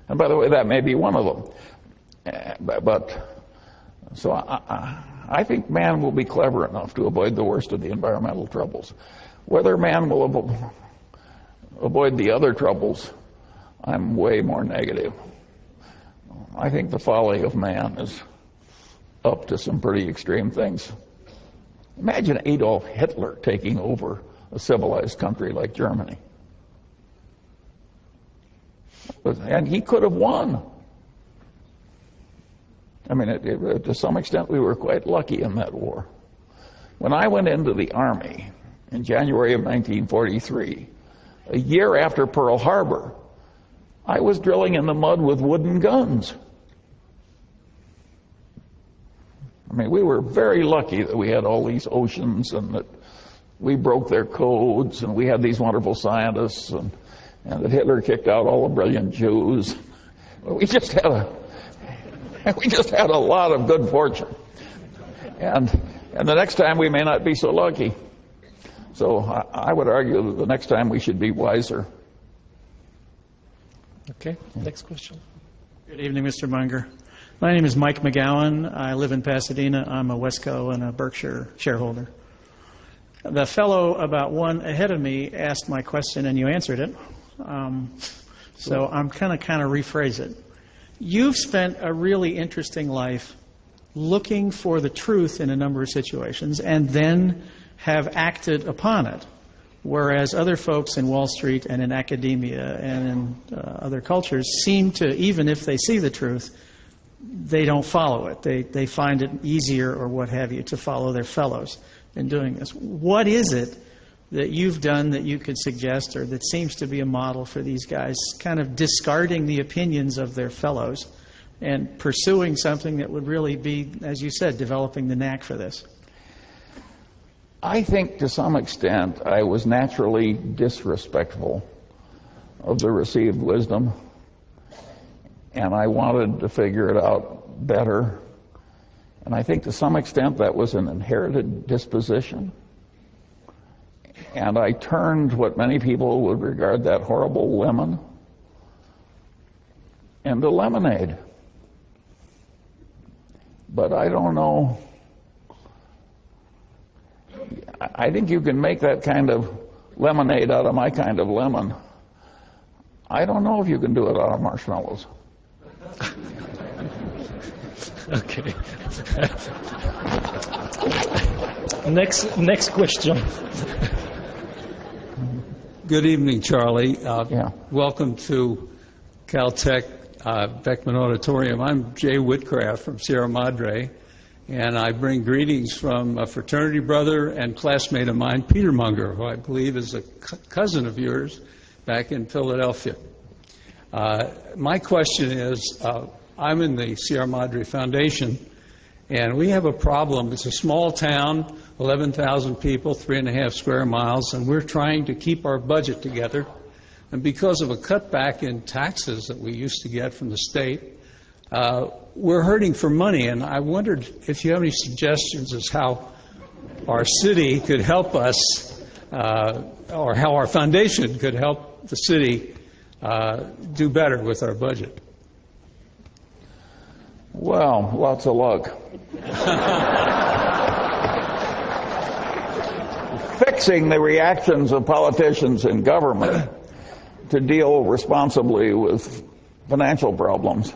Speaker 3: And by the way, that may be one of them. So I think man will be clever enough to avoid the worst of the environmental troubles. Whether man will avoid the other troubles, I'm way more negative. I think the folly of man is up to some pretty extreme things. Imagine Adolf Hitler taking over a civilized country like Germany. And he could have won. I mean, to some extent, we were quite lucky in that war. When I went into the Army in January of 1943, a year after Pearl Harbor, I was drilling in the mud with wooden guns. I mean, we were very lucky that we had all these oceans and that we broke their codes and we had these wonderful scientists and that Hitler kicked out all the brilliant Jews. We just had a lot of good fortune. And the next time we may not be so lucky. So I would argue that the next time we should be wiser.
Speaker 16: Okay, next question. Good evening, Mr. Munger. My name is Mike McGowan. I live in Pasadena. I'm a Wesco and a Berkshire shareholder. The fellow about one ahead of me asked my question and you answered it. So I'm going to kind of rephrase it. You've spent a really interesting life looking for the truth in a number of situations and then have acted upon it. Whereas other folks in Wall Street and in academia and in other cultures seem to, even if they see the truth, they don't follow it. They find it easier or what have you to follow their fellows in doing this. What is it that you've done that you could suggest or that seems to be a model for these guys kind of discarding the opinions of their fellows and pursuing something that would really be, as you said, developing the knack for this?
Speaker 3: I think to some extent I was naturally disrespectful of the received wisdom, and I wanted to figure it out better. And I think to some extent that was an inherited disposition. And I turned what many people would regard that horrible lemon into lemonade. But I don't know. I think you can make that kind of lemonade out of my kind of lemon. I don't know if you can do it out of marshmallows.
Speaker 1: Okay. Next question.
Speaker 17: Good evening, Charlie. Welcome to Caltech Beckman Auditorium. I'm Jay Whitcraft from Sierra Madre, and I bring greetings from a fraternity brother and classmate of mine, Peter Munger, who I believe is a cousin of yours back in Philadelphia. My question is, I'm in the Sierra Madre Foundation, and we have a problem. It's a small town, 11,000 people, 3.5 square miles, and we're trying to keep our budget together. And because of a cutback in taxes that we used to get from the state, we're hurting for money. And I wondered if you have any suggestions as how our city could help us, or how our foundation could help the city do better with our budget.
Speaker 3: Well, lots of luck. Fixing the reactions of politicians in government to deal responsibly with financial problems.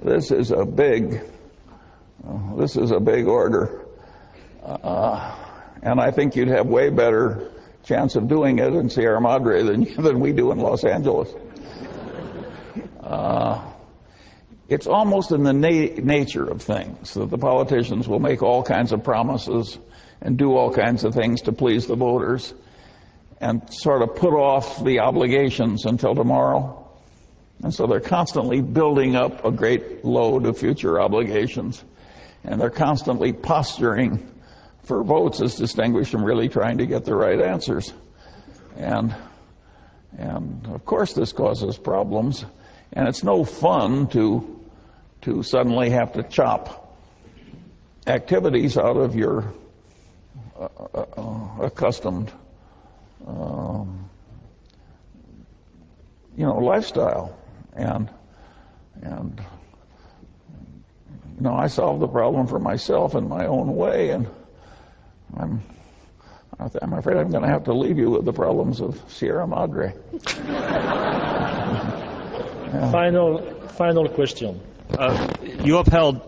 Speaker 3: This is a big order. And I think you'd have way better chance of doing it in Sierra Madre than we do in Los Angeles. It's almost in the nature of things that the politicians will make all kinds of promises and do all kinds of things to please the voters and sort of put off the obligations until tomorrow. And so they're constantly building up a great load of future obligations. And they're constantly posturing for votes as distinguished from really trying to get the right answers. And of course this causes problems. And it's no fun to suddenly have to chop activities out of your accustomed lifestyle. And I solved the problem for myself in my own way, and I'm afraid I'm going to have to leave you with the problems of Sierra Madre.
Speaker 1: Final question.
Speaker 18: You upheld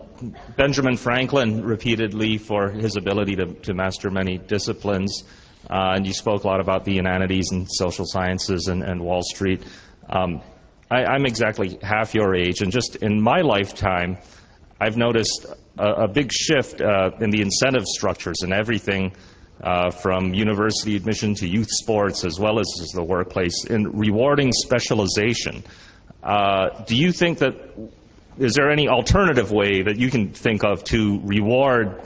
Speaker 18: Benjamin Franklin repeatedly for his ability to master many disciplines, and you spoke a lot about the humanities and social sciences and Wall Street. I'm exactly half your age, and just in my lifetime, I've noticed a big shift in the incentive structures and everything from university admission to youth sports as well as the workplace in rewarding specialization. Do you think that, is there any alternative way that you can think of to reward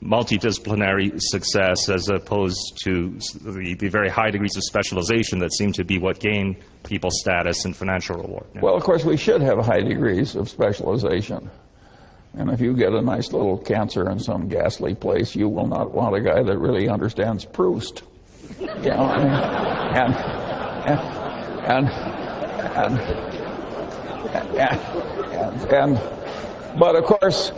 Speaker 18: multidisciplinary success as opposed to the very high degrees of specialization that seem to be what gain people status and financial reward?
Speaker 3: Well, of course, we should have high degrees of specialization. And if you get a nice little cancer in some ghastly place, you will not want a guy that really understands Proust. You know, but of course,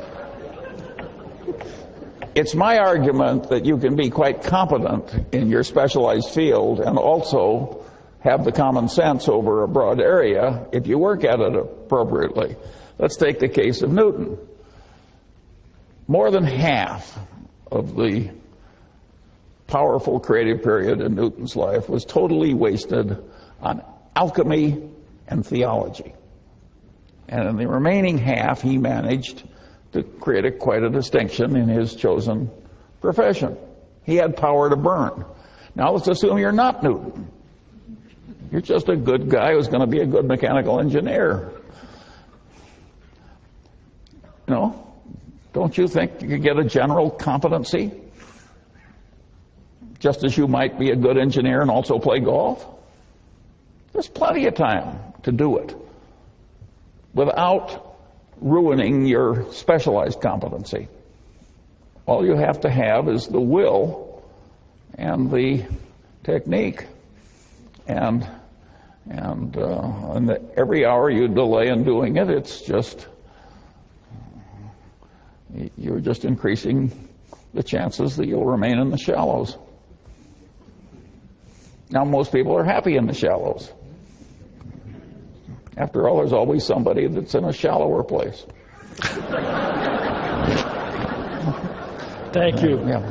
Speaker 3: it's my argument that you can be quite competent in your specialized field and also have the common sense over a broad area if you work at it appropriately. Let's take the case of Newton. More than half of the powerful creative period in Newton's life was totally wasted on alchemy and theology. And in the remaining half, he managed to create quite a distinction in his chosen profession. He had power to burn. Now let's assume you're not Newton. You're just a good guy who's going to be a good mechanical engineer. No? Don't you think you could get a general competency? Just as you might be a good engineer and also play golf? There's plenty of time to do it without ruining your specialized competency. All you have to have is the will and the technique. And every hour you delay in doing it, it's just you're just increasing the chances that you'll remain in the shallows. Now, most people are happy in the shallows. After all, there's always somebody that's in a shallower place.
Speaker 1: Thank you.
Speaker 3: Yeah.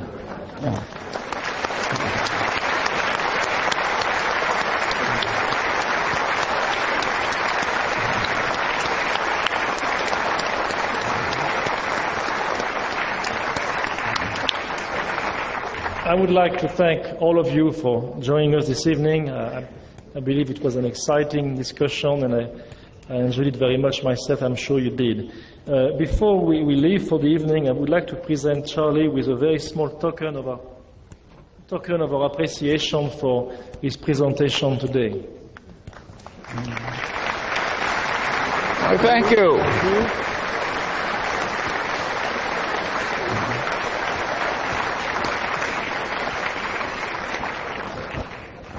Speaker 1: I would like to thank all of you for joining us this evening. I believe it was an exciting discussion, and I enjoyed it very much myself. I'm sure you did. Before we leave for the evening, I would like to present Charlie with a very small token of our appreciation for his presentation today.
Speaker 3: Thank you.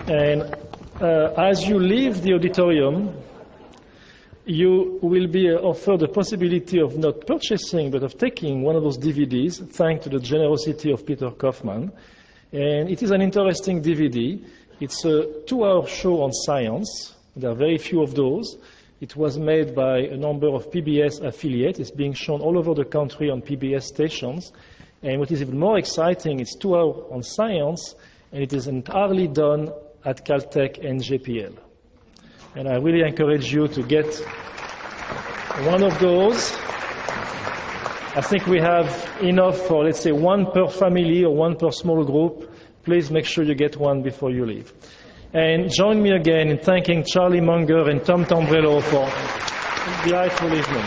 Speaker 1: And as you leave the auditorium, you will be offered the possibility of not purchasing, but of taking one of those DVDs, thanks to the generosity of Peter Kaufman. And it is an interesting DVD. It's a 2-hour show on science. There are very few of those. It was made by a number of PBS affiliates. It's being shown all over the country on PBS stations. And what is even more exciting, it's 2 hours on science, and it is entirely done at Caltech and JPL. And I really encourage you to get one of those. I think we have enough for, let's say, one per family or one per small group. Please make sure you get one before you leave. And join me again in thanking Charlie Munger and Tom Tambrello for the delightful evening.